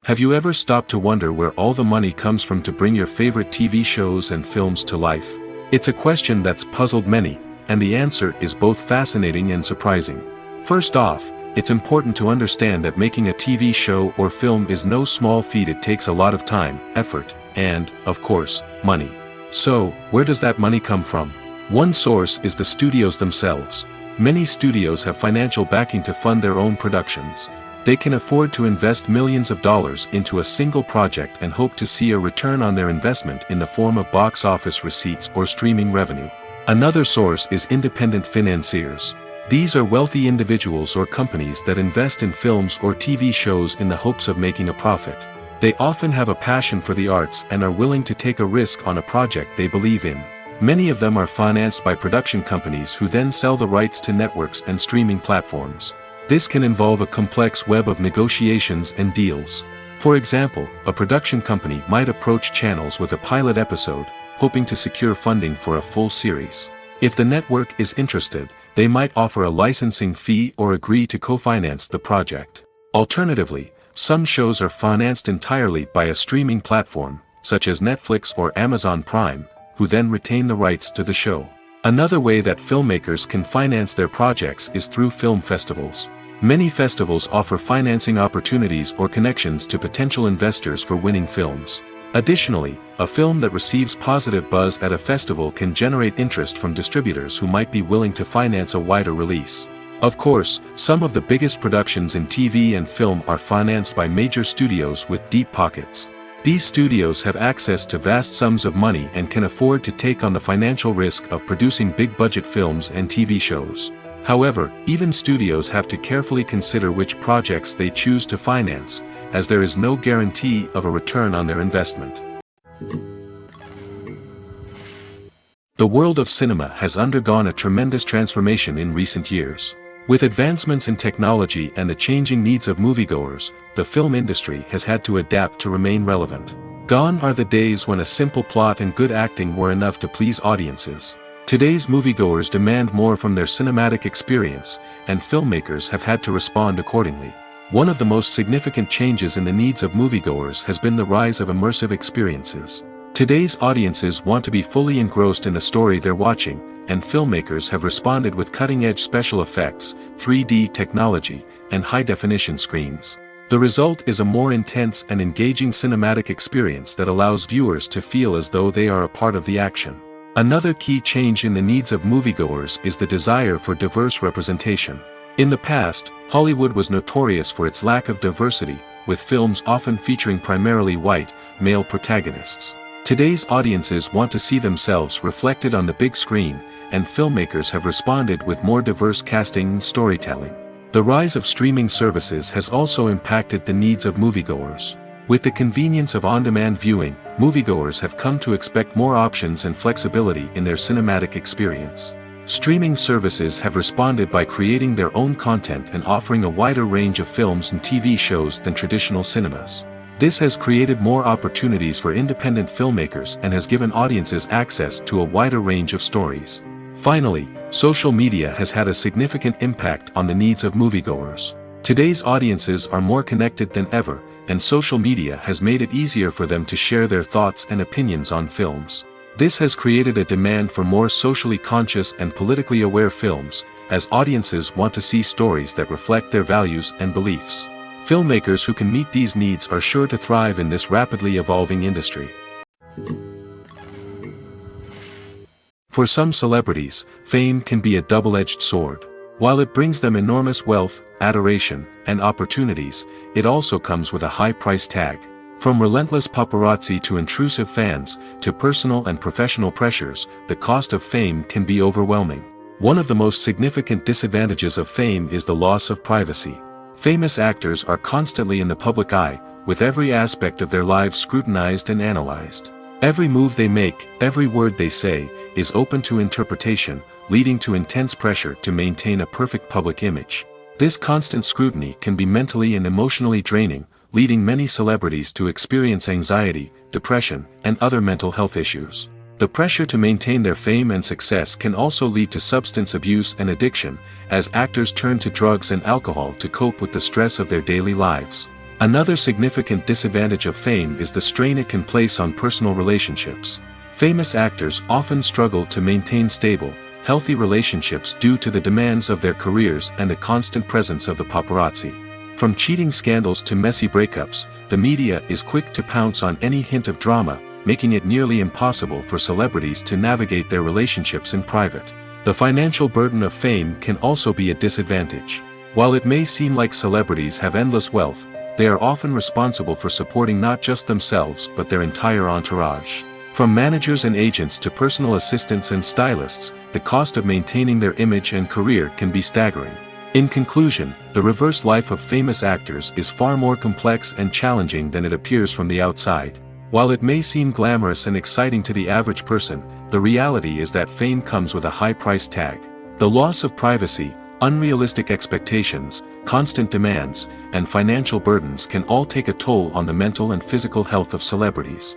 Have you ever stopped to wonder where all the money comes from to bring your favorite TV shows and films to life? It's a question that's puzzled many, and the answer is both fascinating and surprising. First off, it's important to understand that making a TV show or film is no small feat. It takes a lot of time, effort, and, of course, money. So, where does that money come from? One source is the studios themselves. Many studios have financial backing to fund their own productions. They can afford to invest millions of dollars into a single project and hope to see a return on their investment in the form of box office receipts or streaming revenue. Another source is independent financiers. These are wealthy individuals or companies that invest in films or TV shows in the hopes of making a profit. They often have a passion for the arts and are willing to take a risk on a project they believe in. Many of them are financed by production companies who then sell the rights to networks and streaming platforms. This can involve a complex web of negotiations and deals. For example, a production company might approach channels with a pilot episode, hoping to secure funding for a full series. If the network is interested, they might offer a licensing fee or agree to co-finance the project. Alternatively, some shows are financed entirely by a streaming platform, such as Netflix or Amazon Prime, who then retain the rights to the show. Another way that filmmakers can finance their projects is through film festivals. Many festivals offer financing opportunities or connections to potential investors for winning films. Additionally, a film that receives positive buzz at a festival can generate interest from distributors who might be willing to finance a wider release. Of course, some of the biggest productions in TV and film are financed by major studios with deep pockets. These studios have access to vast sums of money and can afford to take on the financial risk of producing big-budget films and TV shows. However, even studios have to carefully consider which projects they choose to finance, as there is no guarantee of a return on their investment. The world of cinema has undergone a tremendous transformation in recent years. With advancements in technology and the changing needs of moviegoers, the film industry has had to adapt to remain relevant. Gone are the days when a simple plot and good acting were enough to please audiences. Today's moviegoers demand more from their cinematic experience, and filmmakers have had to respond accordingly. One of the most significant changes in the needs of moviegoers has been the rise of immersive experiences. Today's audiences want to be fully engrossed in the story they're watching, and filmmakers have responded with cutting-edge special effects, 3D technology, and high-definition screens. The result is a more intense and engaging cinematic experience that allows viewers to feel as though they are a part of the action. Another key change in the needs of moviegoers is the desire for diverse representation. In the past, Hollywood was notorious for its lack of diversity, with films often featuring primarily white, male protagonists. Today's audiences want to see themselves reflected on the big screen, and filmmakers have responded with more diverse casting and storytelling. The rise of streaming services has also impacted the needs of moviegoers. With the convenience of on-demand viewing, moviegoers have come to expect more options and flexibility in their cinematic experience. Streaming services have responded by creating their own content and offering a wider range of films and TV shows than traditional cinemas. This has created more opportunities for independent filmmakers and has given audiences access to a wider range of stories. Finally, social media has had a significant impact on the needs of moviegoers. Today's audiences are more connected than ever, and social media has made it easier for them to share their thoughts and opinions on films. This has created a demand for more socially conscious and politically aware films, as audiences want to see stories that reflect their values and beliefs. Filmmakers who can meet these needs are sure to thrive in this rapidly evolving industry. For some celebrities, fame can be a double-edged sword. While it brings them enormous wealth, adoration, and opportunities, it also comes with a high price tag. From relentless paparazzi to intrusive fans, to personal and professional pressures, the cost of fame can be overwhelming. One of the most significant disadvantages of fame is the loss of privacy. Famous actors are constantly in the public eye, with every aspect of their lives scrutinized and analyzed. Every move they make, every word they say, is open to interpretation, leading to intense pressure to maintain a perfect public image. This constant scrutiny can be mentally and emotionally draining, leading many celebrities to experience anxiety, depression, and other mental health issues. The pressure to maintain their fame and success can also lead to substance abuse and addiction, as actors turn to drugs and alcohol to cope with the stress of their daily lives. Another significant disadvantage of fame is the strain it can place on personal relationships. Famous actors often struggle to maintain stable, healthy relationships due to the demands of their careers and the constant presence of the paparazzi. From cheating scandals to messy breakups, the media is quick to pounce on any hint of drama, making it nearly impossible for celebrities to navigate their relationships in private. The financial burden of fame can also be a disadvantage. While it may seem like celebrities have endless wealth, they are often responsible for supporting not just themselves but their entire entourage. From managers and agents to personal assistants and stylists, the cost of maintaining their image and career can be staggering. In conclusion, the reverse life of famous actors is far more complex and challenging than it appears from the outside. While it may seem glamorous and exciting to the average person, the reality is that fame comes with a high price tag. The loss of privacy, unrealistic expectations, constant demands, and financial burdens can all take a toll on the mental and physical health of celebrities.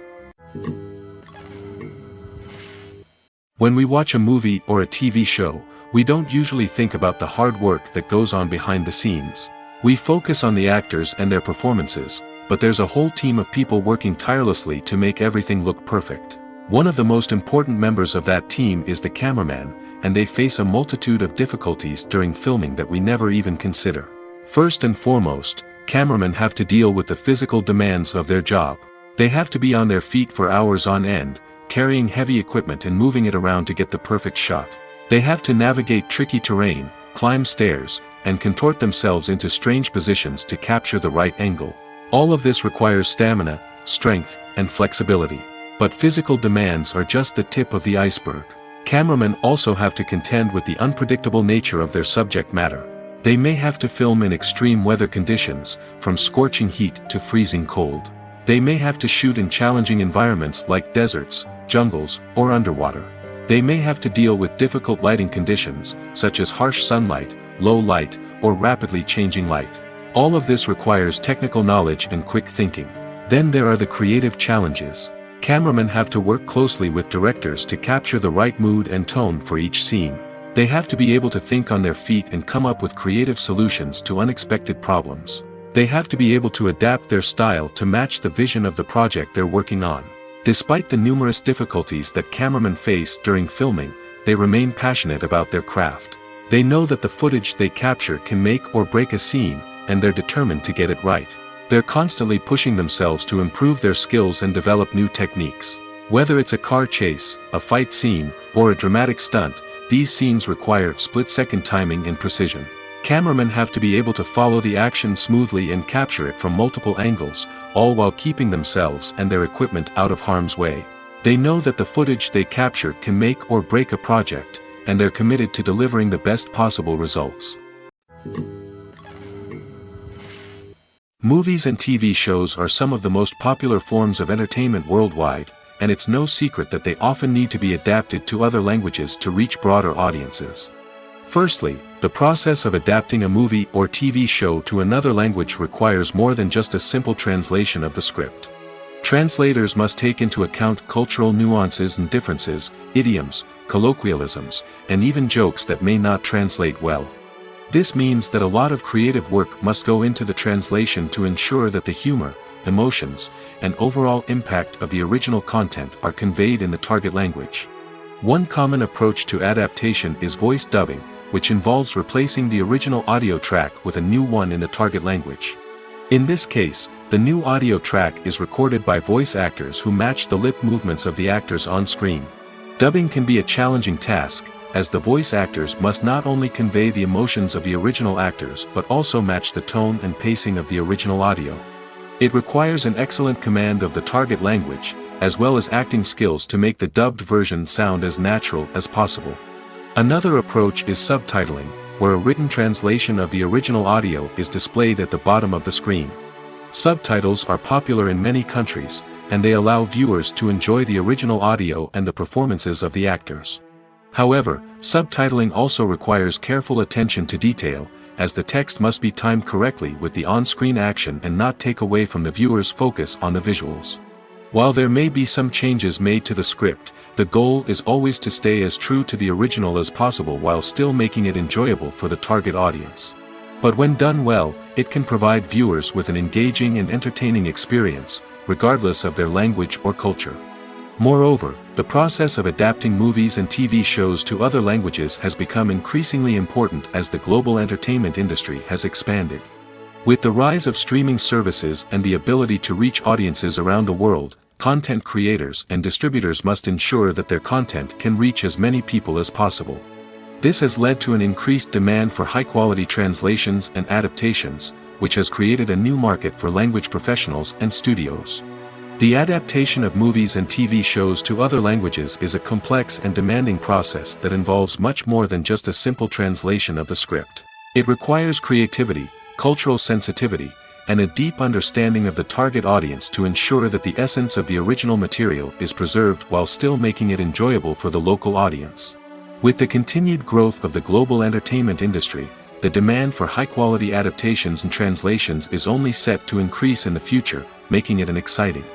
When we watch a movie or a TV show, we don't usually think about the hard work that goes on behind the scenes. We focus on the actors and their performances, but there's a whole team of people working tirelessly to make everything look perfect. One of the most important members of that team is the cameraman, and they face a multitude of difficulties during filming that we never even consider. First and foremost, cameramen have to deal with the physical demands of their job. They have to be on their feet for hours on end, carrying heavy equipment and moving it around to get the perfect shot. They have to navigate tricky terrain, climb stairs, and contort themselves into strange positions to capture the right angle. All of this requires stamina, strength, and flexibility. But physical demands are just the tip of the iceberg. Cameramen also have to contend with the unpredictable nature of their subject matter. They may have to film in extreme weather conditions, from scorching heat to freezing cold. They may have to shoot in challenging environments like deserts, jungles, or underwater. They may have to deal with difficult lighting conditions, such as harsh sunlight, low light, or rapidly changing light. All of this requires technical knowledge and quick thinking. Then there are the creative challenges. Cameramen have to work closely with directors to capture the right mood and tone for each scene. They have to be able to think on their feet and come up with creative solutions to unexpected problems. They have to be able to adapt their style to match the vision of the project they're working on. Despite the numerous difficulties that cameramen face during filming, they remain passionate about their craft. They know that the footage they capture can make or break a scene, and they're determined to get it right. They're constantly pushing themselves to improve their skills and develop new techniques. Whether it's a car chase, a fight scene, or a dramatic stunt, these scenes require split-second timing and precision. Cameramen have to be able to follow the action smoothly and capture it from multiple angles, all while keeping themselves and their equipment out of harm's way. They know that the footage they capture can make or break a project, and they're committed to delivering the best possible results. Movies and TV shows are some of the most popular forms of entertainment worldwide, and it's no secret that they often need to be adapted to other languages to reach broader audiences. Firstly, the process of adapting a movie or TV show to another language requires more than just a simple translation of the script. Translators must take into account cultural nuances and differences, idioms, colloquialisms, and even jokes that may not translate well. This means that a lot of creative work must go into the translation to ensure that the humor, emotions, and overall impact of the original content are conveyed in the target language. One common approach to adaptation is voice dubbing, which involves replacing the original audio track with a new one in the target language. In this case, the new audio track is recorded by voice actors who match the lip movements of the actors on screen. Dubbing can be a challenging task, as the voice actors must not only convey the emotions of the original actors but also match the tone and pacing of the original audio. It requires an excellent command of the target language, as well as acting skills to make the dubbed version sound as natural as possible. Another approach is subtitling, where a written translation of the original audio is displayed at the bottom of the screen. Subtitles are popular in many countries, and they allow viewers to enjoy the original audio and the performances of the actors. However, subtitling also requires careful attention to detail, as the text must be timed correctly with the on-screen action and not take away from the viewer's focus on the visuals. While there may be some changes made to the script, the goal is always to stay as true to the original as possible while still making it enjoyable for the target audience. But when done well, it can provide viewers with an engaging and entertaining experience, regardless of their language or culture. Moreover, the process of adapting movies and TV shows to other languages has become increasingly important as the global entertainment industry has expanded. With the rise of streaming services and the ability to reach audiences around the world, content creators and distributors must ensure that their content can reach as many people as possible. This has led to an increased demand for high-quality translations and adaptations, which has created a new market for language professionals and studios. The adaptation of movies and TV shows to other languages is a complex and demanding process that involves much more than just a simple translation of the script. It requires creativity, cultural sensitivity, and a deep understanding of the target audience to ensure that the essence of the original material is preserved while still making it enjoyable for the local audience. With the continued growth of the global entertainment industry, the demand for high-quality adaptations and translations is only set to increase in the future, making it an exciting.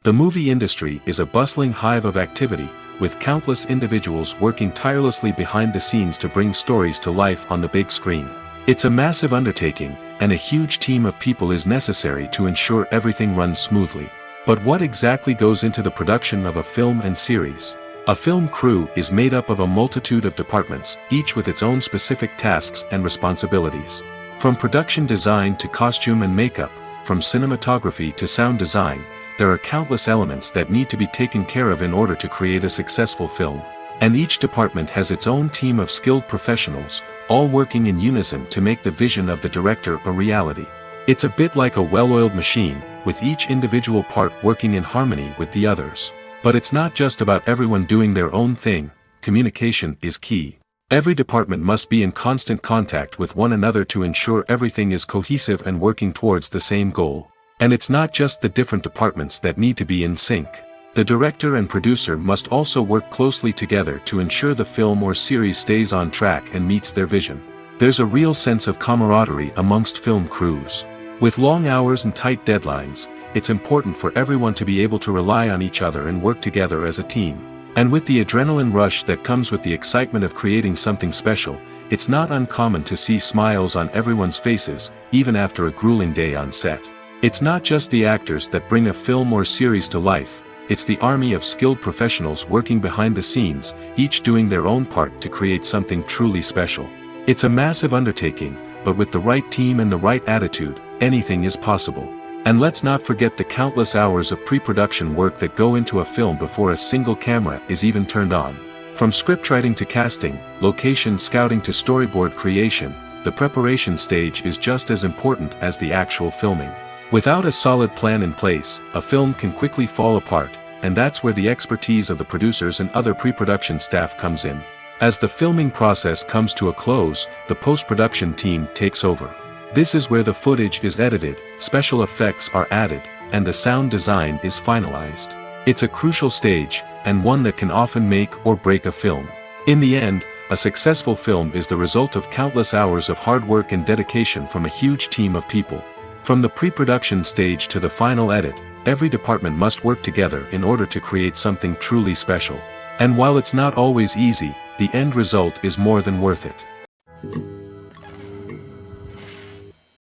The movie industry is a bustling hive of activity, with countless individuals working tirelessly behind the scenes to bring stories to life on the big screen. It's a massive undertaking, and a huge team of people is necessary to ensure everything runs smoothly. But what exactly goes into the production of a film and series? A film crew is made up of a multitude of departments, each with its own specific tasks and responsibilities. From production design to costume and makeup, from cinematography to sound design, there are countless elements that need to be taken care of in order to create a successful film. And each department has its own team of skilled professionals, all working in unison to make the vision of the director a reality. It's a bit like a well-oiled machine, with each individual part working in harmony with the others. But it's not just about everyone doing their own thing. Communication is key. Every department must be in constant contact with one another to ensure everything is cohesive and working towards the same goal. And it's not just the different departments that need to be in sync. The director and producer must also work closely together to ensure the film or series stays on track and meets their vision. There's a real sense of camaraderie amongst film crews. With long hours and tight deadlines, it's important for everyone to be able to rely on each other and work together as a team. And with the adrenaline rush that comes with the excitement of creating something special, it's not uncommon to see smiles on everyone's faces, even after a grueling day on set. It's not just the actors that bring a film or series to life, it's the army of skilled professionals working behind the scenes, each doing their own part to create something truly special. It's a massive undertaking, but with the right team and the right attitude, anything is possible. And let's not forget the countless hours of pre-production work that go into a film before a single camera is even turned on. From scriptwriting to casting, location scouting to storyboard creation, the preparation stage is just as important as the actual filming. Without a solid plan in place, a film can quickly fall apart, and that's where the expertise of the producers and other pre-production staff comes in. As the filming process comes to a close, the post-production team takes over. This is where the footage is edited, special effects are added, and the sound design is finalized. It's a crucial stage, and one that can often make or break a film. In the end, a successful film is the result of countless hours of hard work and dedication from a huge team of people. From the pre-production stage to the final edit, every department must work together in order to create something truly special. And while it's not always easy, the end result is more than worth it.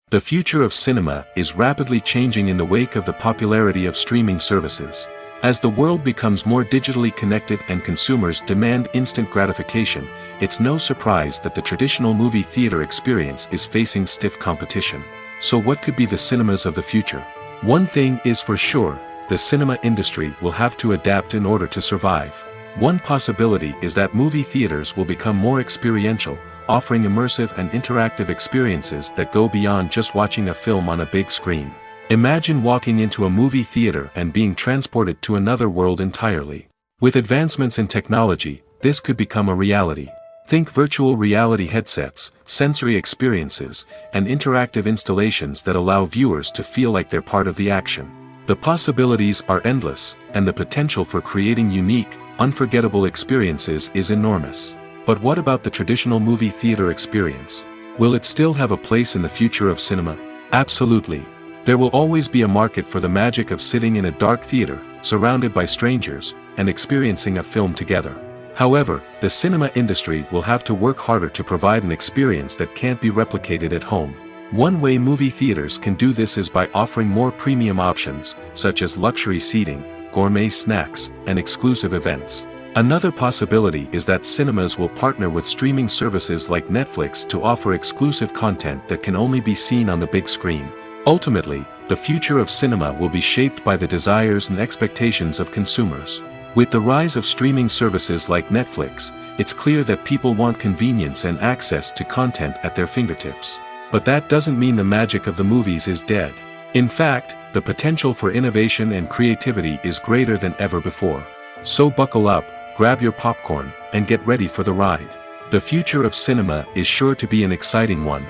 The future of cinema is rapidly changing in the wake of the popularity of streaming services. As the world becomes more digitally connected and consumers demand instant gratification, it's no surprise that the traditional movie theater experience is facing stiff competition. So what could be the cinemas of the future? One thing is for sure, the cinema industry will have to adapt in order to survive. One possibility is that movie theaters will become more experiential, offering immersive and interactive experiences that go beyond just watching a film on a big screen. Imagine walking into a movie theater and being transported to another world entirely. With advancements in technology, this could become a reality. Think virtual reality headsets, sensory experiences, and interactive installations that allow viewers to feel like they're part of the action. The possibilities are endless, and the potential for creating unique, unforgettable experiences is enormous. But what about the traditional movie theater experience? Will it still have a place in the future of cinema? Absolutely. There will always be a market for the magic of sitting in a dark theater, surrounded by strangers, and experiencing a film together. However, the cinema industry will have to work harder to provide an experience that can't be replicated at home. One way movie theaters can do this is by offering more premium options, such as luxury seating, gourmet snacks, and exclusive events. Another possibility is that cinemas will partner with streaming services like Netflix to offer exclusive content that can only be seen on the big screen. Ultimately, the future of cinema will be shaped by the desires and expectations of consumers. With the rise of streaming services like Netflix, it's clear that people want convenience and access to content at their fingertips. But that doesn't mean the magic of the movies is dead. In fact, the potential for innovation and creativity is greater than ever before. So buckle up, grab your popcorn, and get ready for the ride. The future of cinema is sure to be an exciting one.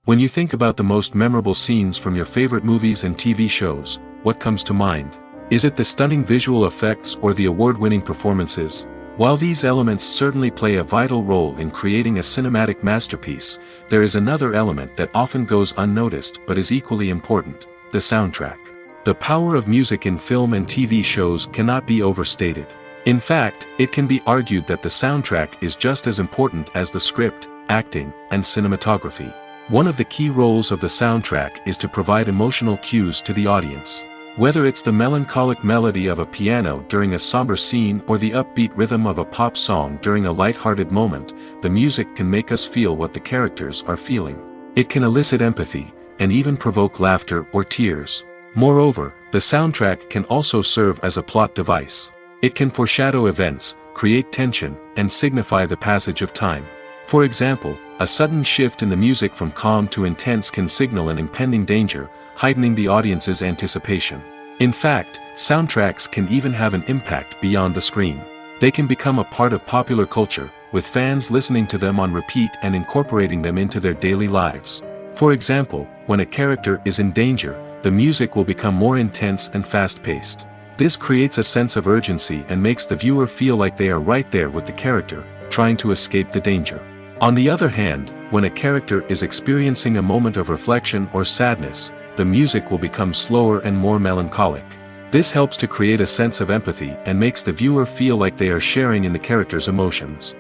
When you think about the most memorable scenes from your favorite movies and TV shows, what comes to mind? Is it the stunning visual effects or the award-winning performances? While these elements certainly play a vital role in creating a cinematic masterpiece, there is another element that often goes unnoticed but is equally important: the soundtrack. The power of music in film and TV shows cannot be overstated. In fact, it can be argued that the soundtrack is just as important as the script, acting, and cinematography. One of the key roles of the soundtrack is to provide emotional cues to the audience. Whether it's the melancholic melody of a piano during a somber scene or the upbeat rhythm of a pop song during a light-hearted moment, the music can make us feel what the characters are feeling. It can elicit empathy, and even provoke laughter or tears. Moreover, the soundtrack can also serve as a plot device. It can foreshadow events, create tension, and signify the passage of time. For example, a sudden shift in the music from calm to intense can signal an impending danger, heightening the audience's anticipation. In fact, soundtracks can even have an impact beyond the screen. They can become a part of popular culture, with fans listening to them on repeat and incorporating them into their daily lives. For example, when a character is in danger, the music will become more intense and fast-paced. This creates a sense of urgency and makes the viewer feel like they are right there with the character, trying to escape the danger. On the other hand, when a character is experiencing a moment of reflection or sadness, the music will become slower and more melancholic. This helps to create a sense of empathy and makes the viewer feel like they are sharing in the character's emotions.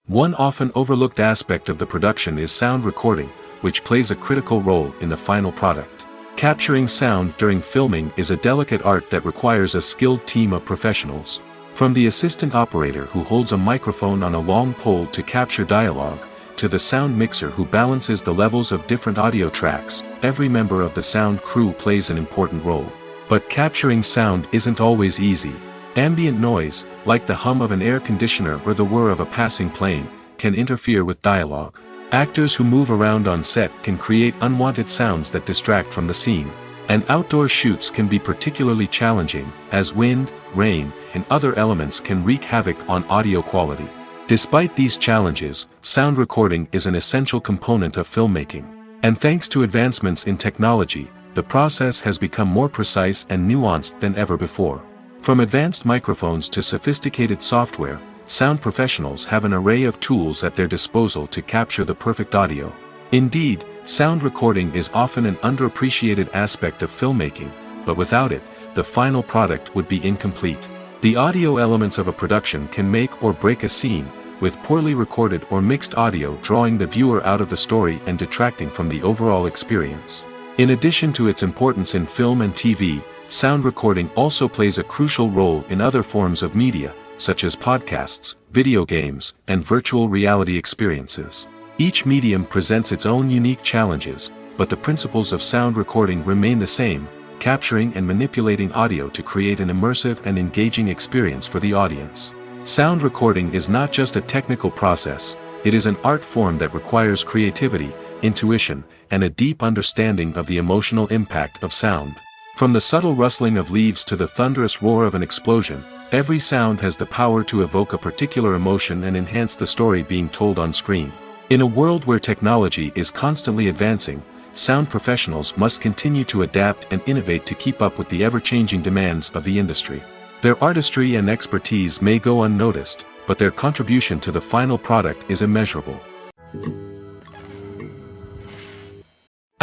One often overlooked aspect of the production is sound recording, which plays a critical role in the final product. Capturing sound during filming is a delicate art that requires a skilled team of professionals. From the assistant operator who holds a microphone on a long pole to capture dialogue, to the sound mixer who balances the levels of different audio tracks, every member of the sound crew plays an important role. But capturing sound isn't always easy. Ambient noise, like the hum of an air conditioner or the whir of a passing plane, can interfere with dialogue. Actors who move around on set can create unwanted sounds that distract from the scene. And outdoor shoots can be particularly challenging, as wind, rain, and other elements can wreak havoc on audio quality. Despite these challenges, sound recording is an essential component of filmmaking. And thanks to advancements in technology, the process has become more precise and nuanced than ever before. From advanced microphones to sophisticated software, sound professionals have an array of tools at their disposal to capture the perfect audio. Indeed, sound recording is often an underappreciated aspect of filmmaking, but without it, the final product would be incomplete. The audio elements of a production can make or break a scene, with poorly recorded or mixed audio drawing the viewer out of the story and detracting from the overall experience. In addition to its importance in film and TV, sound recording also plays a crucial role in other forms of media, such as podcasts, video games, and virtual reality experiences. Each medium presents its own unique challenges, but the principles of sound recording remain the same: capturing and manipulating audio to create an immersive and engaging experience for the audience. Sound recording is not just a technical process, it is an art form that requires creativity, intuition, and a deep understanding of the emotional impact of sound. From the subtle rustling of leaves to the thunderous roar of an explosion, every sound has the power to evoke a particular emotion and enhance the story being told on screen. In a world where technology is constantly advancing, sound professionals must continue to adapt and innovate to keep up with the ever-changing demands of the industry. Their artistry and expertise may go unnoticed, but their contribution to the final product is immeasurable.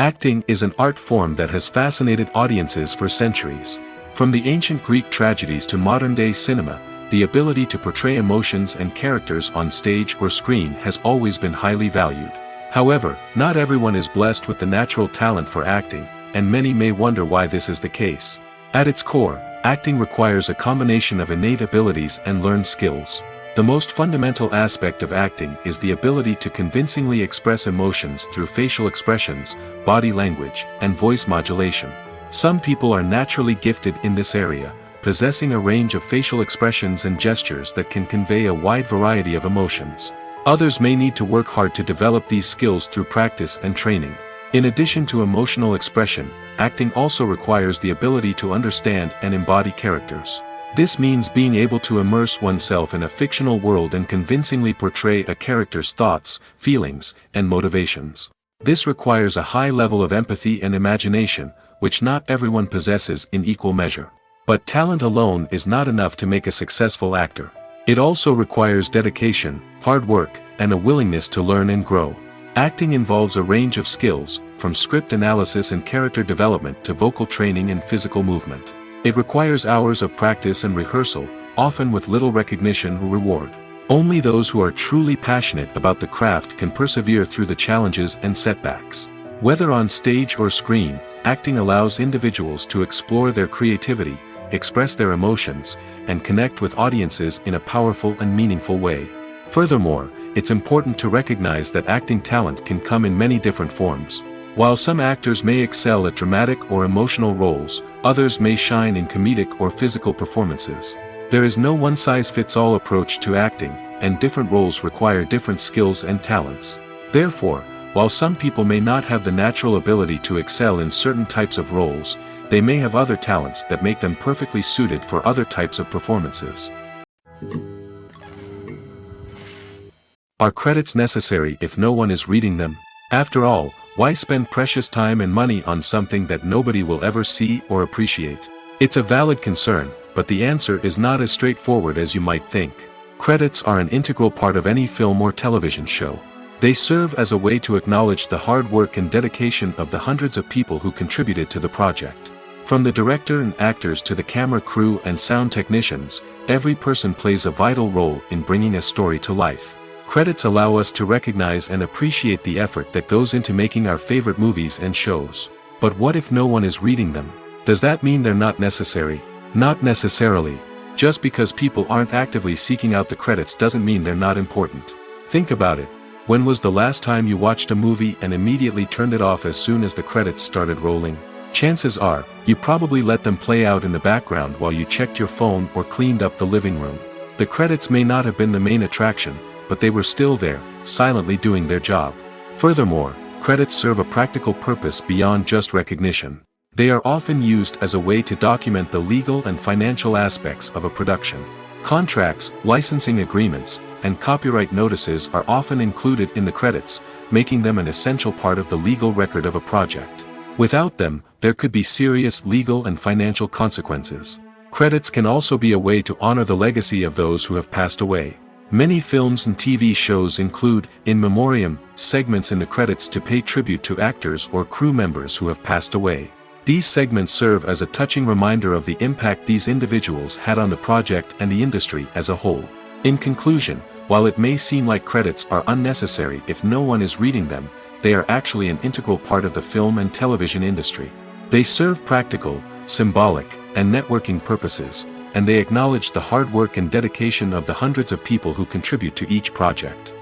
Acting is an art form that has fascinated audiences for centuries. From the ancient Greek tragedies to modern-day cinema, the ability to portray emotions and characters on stage or screen has always been highly valued. However, not everyone is blessed with the natural talent for acting, and many may wonder why this is the case. At its core, acting requires a combination of innate abilities and learned skills. The most fundamental aspect of acting is the ability to convincingly express emotions through facial expressions, body language, and voice modulation. Some people are naturally gifted in this area, possessing a range of facial expressions and gestures that can convey a wide variety of emotions. Others may need to work hard to develop these skills through practice and training. In addition to emotional expression, acting also requires the ability to understand and embody characters. This means being able to immerse oneself in a fictional world and convincingly portray a character's thoughts, feelings, and motivations. This requires a high level of empathy and imagination, which not everyone possesses in equal measure. But talent alone is not enough to make a successful actor. It also requires dedication, hard work, and a willingness to learn and grow. Acting involves a range of skills, from script analysis and character development to vocal training and physical movement. It requires hours of practice and rehearsal, often with little recognition or reward. Only those who are truly passionate about the craft can persevere through the challenges and setbacks. Whether on stage or screen, acting allows individuals to explore their creativity, express their emotions, and connect with audiences in a powerful and meaningful way. Furthermore, it's important to recognize that acting talent can come in many different forms. While some actors may excel at dramatic or emotional roles, others may shine in comedic or physical performances. There is no one-size-fits-all approach to acting, and different roles require different skills and talents. Therefore, while some people may not have the natural ability to excel in certain types of roles, they may have other talents that make them perfectly suited for other types of performances. Are credits necessary if no one is reading them? After all, why spend precious time and money on something that nobody will ever see or appreciate? It's a valid concern, but the answer is not as straightforward as you might think. Credits are an integral part of any film or television show. They serve as a way to acknowledge the hard work and dedication of the hundreds of people who contributed to the project. From the director and actors to the camera crew and sound technicians, every person plays a vital role in bringing a story to life. Credits allow us to recognize and appreciate the effort that goes into making our favorite movies and shows. But what if no one is reading them? Does that mean they're not necessary? Not necessarily. Just because people aren't actively seeking out the credits doesn't mean they're not important. Think about it. When was the last time you watched a movie and immediately turned it off as soon as the credits started rolling? Chances are, you probably let them play out in the background while you checked your phone or cleaned up the living room. The credits may not have been the main attraction, but they were still there, silently doing their job. Furthermore, credits serve a practical purpose beyond just recognition. They are often used as a way to document the legal and financial aspects of a production. Contracts, licensing agreements, and copyright notices are often included in the credits, making them an essential part of the legal record of a project. Without them, there could be serious legal and financial consequences. Credits can also be a way to honor the legacy of those who have passed away. Many films and TV shows include, in memoriam, segments in the credits to pay tribute to actors or crew members who have passed away. These segments serve as a touching reminder of the impact these individuals had on the project and the industry as a whole. In conclusion, while it may seem like credits are unnecessary if no one is reading them, they are actually an integral part of the film and television industry. They serve practical, symbolic, and networking purposes, and they acknowledge the hard work and dedication of the hundreds of people who contribute to each project.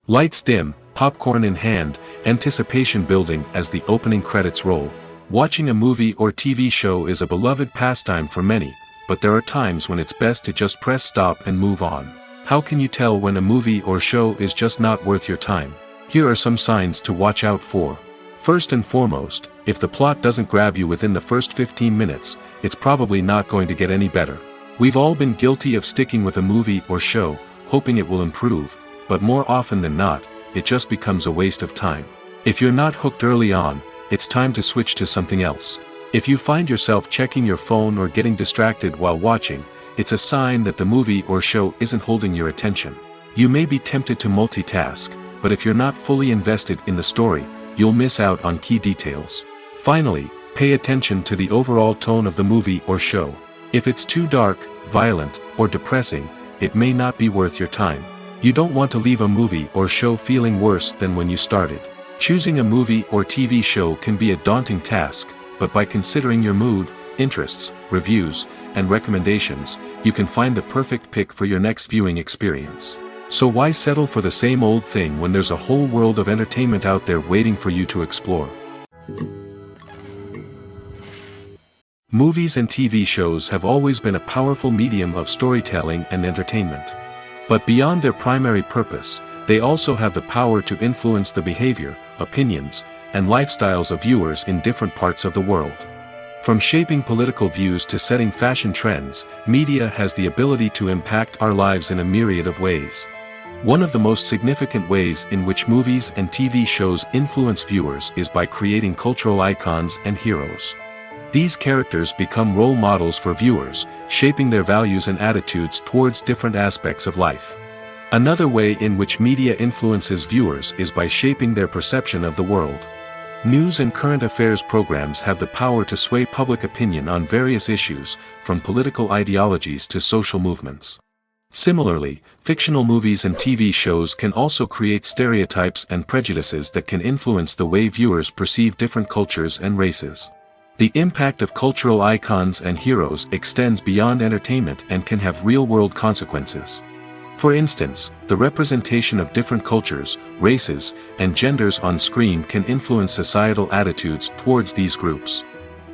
Lights dim, popcorn in hand, anticipation building as the opening credits roll. Watching a movie or TV show is a beloved pastime for many, but there are times when it's best to just press stop and move on. How can you tell when a movie or show is just not worth your time? Here are some signs to watch out for. First and foremost, if the plot doesn't grab you within the first 15 minutes, it's probably not going to get any better. We've all been guilty of sticking with a movie or show, hoping it will improve, but more often than not, it just becomes a waste of time. If you're not hooked early on, it's time to switch to something else. If you find yourself checking your phone or getting distracted while watching, it's a sign that the movie or show isn't holding your attention. You may be tempted to multitask, but if you're not fully invested in the story, you'll miss out on key details. Finally, pay attention to the overall tone of the movie or show. If it's too dark, violent, or depressing, it may not be worth your time. You don't want to leave a movie or show feeling worse than when you started. Choosing a movie or TV show can be a daunting task, but by considering your mood, interests, reviews, and recommendations, you can find the perfect pick for your next viewing experience. So why settle for the same old thing when there's a whole world of entertainment out there waiting for you to explore? Movies and TV shows have always been a powerful medium of storytelling and entertainment. But beyond their primary purpose, they also have the power to influence the behavior, opinions, and lifestyles of viewers in different parts of the world. From shaping political views to setting fashion trends, media has the ability to impact our lives in a myriad of ways. One of the most significant ways in which movies and TV shows influence viewers is by creating cultural icons and heroes. These characters become role models for viewers, shaping their values and attitudes towards different aspects of life. Another way in which media influences viewers is by shaping their perception of the world. News and current affairs programs have the power to sway public opinion on various issues, from political ideologies to social movements. Similarly, fictional movies and TV shows can also create stereotypes and prejudices that can influence the way viewers perceive different cultures and races. The impact of cultural icons and heroes extends beyond entertainment and can have real-world consequences. For instance, the representation of different cultures, races, and genders on screen can influence societal attitudes towards these groups.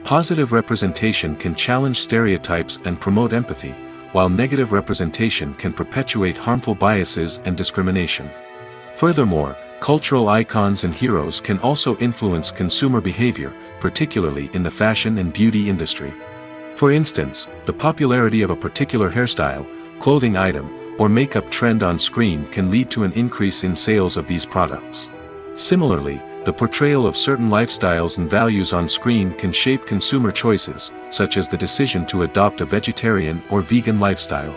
Positive representation can challenge stereotypes and promote empathy, while negative representation can perpetuate harmful biases and discrimination. Furthermore, cultural icons and heroes can also influence consumer behavior, particularly in the fashion and beauty industry. For instance, the popularity of a particular hairstyle, clothing item, or makeup trend on screen can lead to an increase in sales of these products. Similarly, the portrayal of certain lifestyles and values on screen can shape consumer choices, such as the decision to adopt a vegetarian or vegan lifestyle.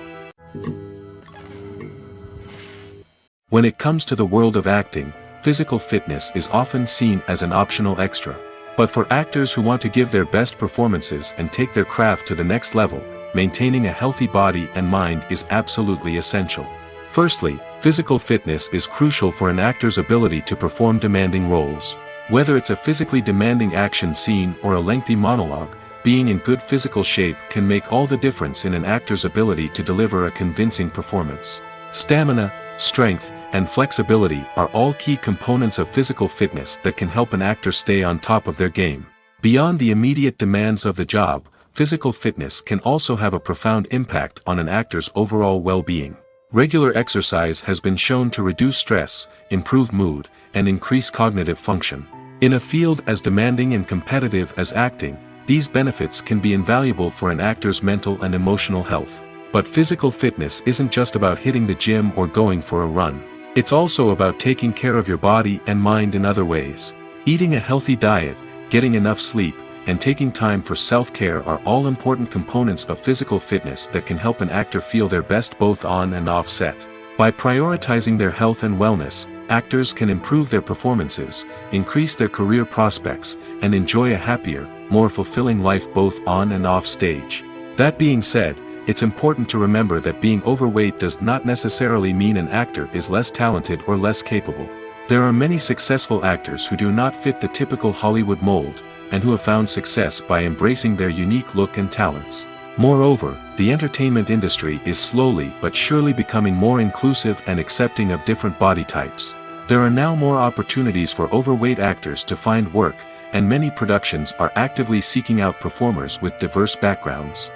When it comes to the world of acting, physical fitness is often seen as an optional extra. But for actors who want to give their best performances and take their craft to the next level, maintaining a healthy body and mind is absolutely essential. Firstly, physical fitness is crucial for an actor's ability to perform demanding roles. Whether it's a physically demanding action scene or a lengthy monologue, being in good physical shape can make all the difference in an actor's ability to deliver a convincing performance. Stamina, strength, and flexibility are all key components of physical fitness that can help an actor stay on top of their game. Beyond the immediate demands of the job, physical fitness can also have a profound impact on an actor's overall well-being. Regular exercise has been shown to reduce stress, improve mood, and increase cognitive function. In a field as demanding and competitive as acting, these benefits can be invaluable for an actor's mental and emotional health. But physical fitness isn't just about hitting the gym or going for a run. It's also about taking care of your body and mind in other ways. Eating a healthy diet, getting enough sleep, and taking time for self-care are all important components of physical fitness that can help an actor feel their best both on and off set. By prioritizing their health and wellness, actors can improve their performances, increase their career prospects, and enjoy a happier, more fulfilling life both on and off stage. That being said, it's important to remember that being overweight does not necessarily mean an actor is less talented or less capable. There are many successful actors who do not fit the typical Hollywood mold, and who have found success by embracing their unique look and talents. Moreover, the entertainment industry is slowly but surely becoming more inclusive and accepting of different body types. There are now more opportunities for overweight actors to find work, and many productions are actively seeking out performers with diverse backgrounds.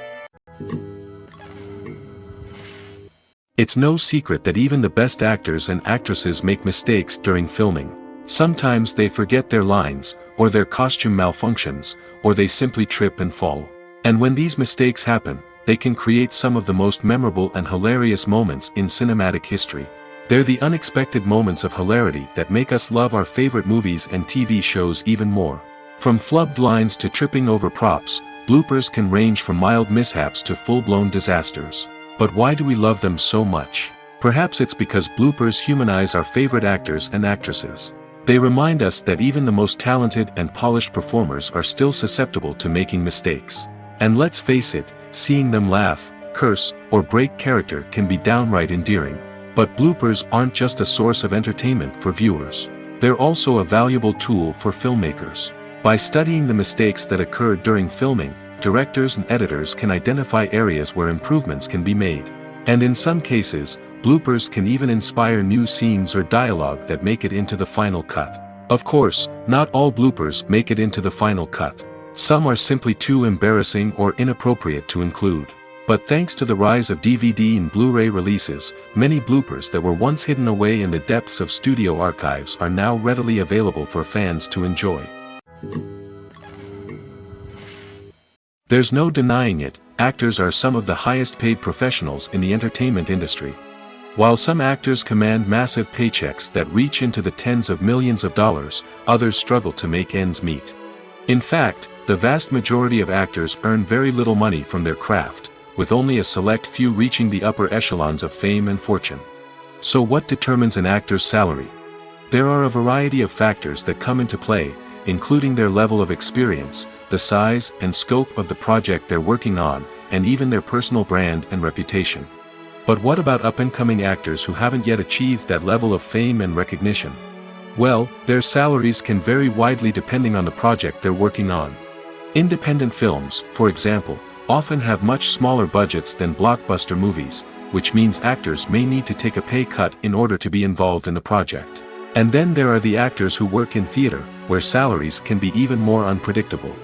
It's no secret that even the best actors and actresses make mistakes during filming. Sometimes they forget their lines, or their costume malfunctions, or they simply trip and fall. And when these mistakes happen, they can create some of the most memorable and hilarious moments in cinematic history. They're the unexpected moments of hilarity that make us love our favorite movies and TV shows even more. From flubbed lines to tripping over props, bloopers can range from mild mishaps to full-blown disasters. But why do we love them so much? Perhaps it's because bloopers humanize our favorite actors and actresses. They remind us that even the most talented and polished performers are still susceptible to making mistakes. And let's face it, seeing them laugh, curse, or break character can be downright endearing. But bloopers aren't just a source of entertainment for viewers. They're also a valuable tool for filmmakers. By studying the mistakes that occur during filming, directors and editors can identify areas where improvements can be made. And in some cases, bloopers can even inspire new scenes or dialogue that make it into the final cut. Of course, not all bloopers make it into the final cut. Some are simply too embarrassing or inappropriate to include. But thanks to the rise of DVD and Blu-ray releases, many bloopers that were once hidden away in the depths of studio archives are now readily available for fans to enjoy. There's no denying it, actors are some of the highest paid professionals in the entertainment industry. While some actors command massive paychecks that reach into the tens of millions of dollars, others struggle to make ends meet. In fact, the vast majority of actors earn very little money from their craft, with only a select few reaching the upper echelons of fame and fortune. So what determines an actor's salary? There are a variety of factors that come into play, including their level of experience, the size and scope of the project they're working on, and even their personal brand and reputation. But what about up-and-coming actors who haven't yet achieved that level of fame and recognition? Well, their salaries can vary widely depending on the project they're working on. Independent films, for example, often have much smaller budgets than blockbuster movies, which means actors may need to take a pay cut in order to be involved in the project. And then there are the actors who work in theater, where salaries can be even more unpredictable.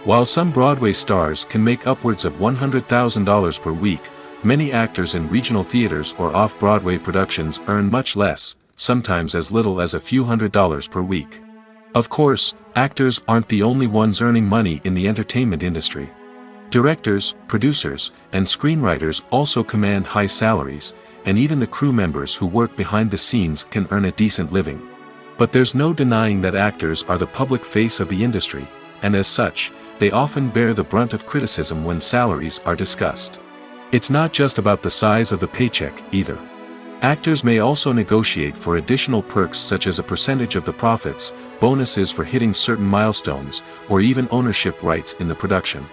While some Broadway stars can make upwards of $100,000 per week, many actors in regional theaters or off-Broadway productions earn much less, sometimes as little as a few $100s per week. Of course, actors aren't the only ones earning money in the entertainment industry. Directors, producers, and screenwriters also command high salaries, and even the crew members who work behind the scenes can earn a decent living. But there's no denying that actors are the public face of the industry, and as such, they often bear the brunt of criticism when salaries are discussed. It's not just about the size of the paycheck, either. Actors may also negotiate for additional perks such as a percentage of the profits, bonuses for hitting certain milestones, or even ownership rights in the production.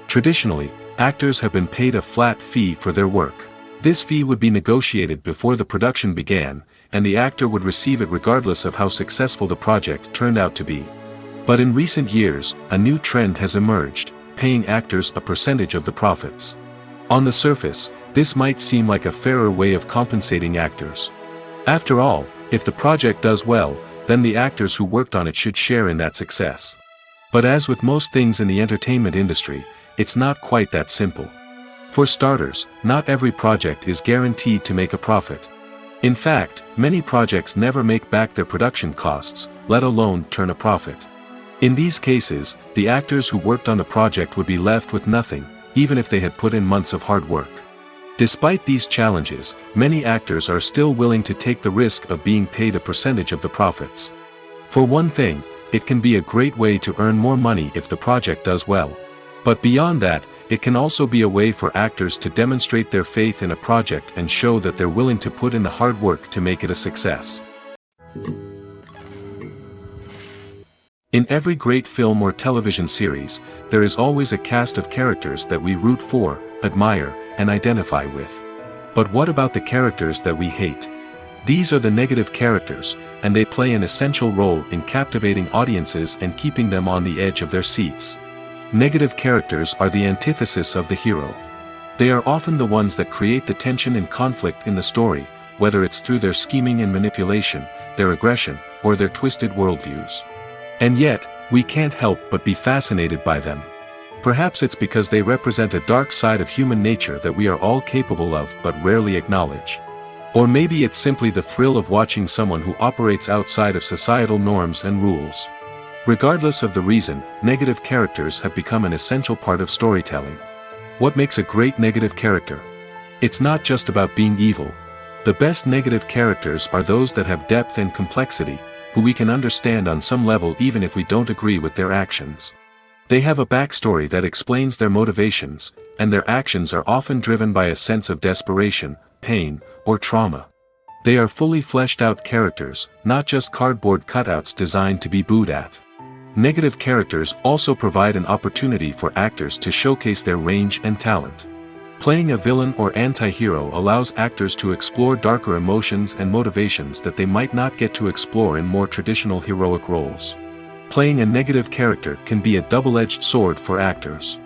Traditionally, actors have been paid a flat fee for their work. This fee would be negotiated before the production began, and the actor would receive it regardless of how successful the project turned out to be. But in recent years, a new trend has emerged, paying actors a percentage of the profits. On the surface, this might seem like a fairer way of compensating actors. After all, if the project does well, then the actors who worked on it should share in that success. But as with most things in the entertainment industry, it's not quite that simple. For starters, not every project is guaranteed to make a profit. In fact, many projects never make back their production costs, let alone turn a profit. In these cases, the actors who worked on the project would be left with nothing, even if they had put in months of hard work. Despite these challenges, many actors are still willing to take the risk of being paid a percentage of the profits. For one thing, it can be a great way to earn more money if the project does well. But beyond that, it can also be a way for actors to demonstrate their faith in a project and show that they're willing to put in the hard work to make it a success. In every great film or television series, there is always a cast of characters that we root for, admire, and identify with. But what about the characters that we hate? These are the negative characters, and they play an essential role in captivating audiences and keeping them on the edge of their seats. Negative characters are the antithesis of the hero. They are often the ones that create the tension and conflict in the story, whether it's through their scheming and manipulation, their aggression, or their twisted worldviews. And yet, we can't help but be fascinated by them. Perhaps it's because they represent a dark side of human nature that we are all capable of but rarely acknowledge. Or maybe it's simply the thrill of watching someone who operates outside of societal norms and rules. Regardless of the reason, negative characters have become an essential part of storytelling. What makes a great negative character? It's not just about being evil. The best negative characters are those that have depth and complexity, who we can understand on some level even if we don't agree with their actions. They have a backstory that explains their motivations, and their actions are often driven by a sense of desperation, pain, or trauma. They are fully fleshed out characters, not just cardboard cutouts designed to be booed at. Negative characters also provide an opportunity for actors to showcase their range and talent. Playing a villain or anti-hero allows actors to explore darker emotions and motivations that they might not get to explore in more traditional heroic roles. Playing a negative character can be a double-edged sword for actors.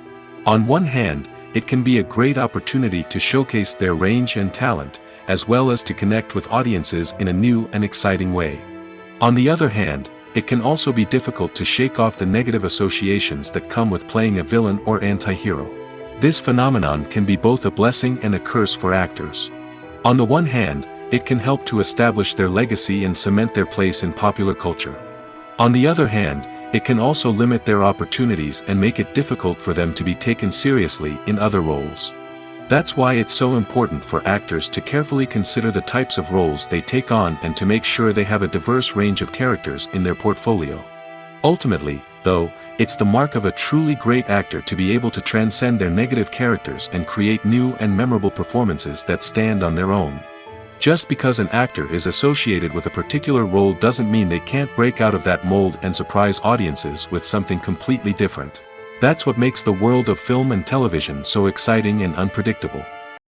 On one hand, it can be a great opportunity to showcase their range and talent, as well as to connect with audiences in a new and exciting way. On the other hand, it can also be difficult to shake off the negative associations that come with playing a villain or anti-hero. This phenomenon can be both a blessing and a curse for actors. On the one hand, it can help to establish their legacy and cement their place in popular culture. On the other hand, it can also limit their opportunities and make it difficult for them to be taken seriously in other roles. That's why it's so important for actors to carefully consider the types of roles they take on and to make sure they have a diverse range of characters in their portfolio. Ultimately, though, it's the mark of a truly great actor to be able to transcend their negative characters and create new and memorable performances that stand on their own. Just because an actor is associated with a particular role doesn't mean they can't break out of that mold and surprise audiences with something completely different. That's what makes the world of film and television so exciting and unpredictable.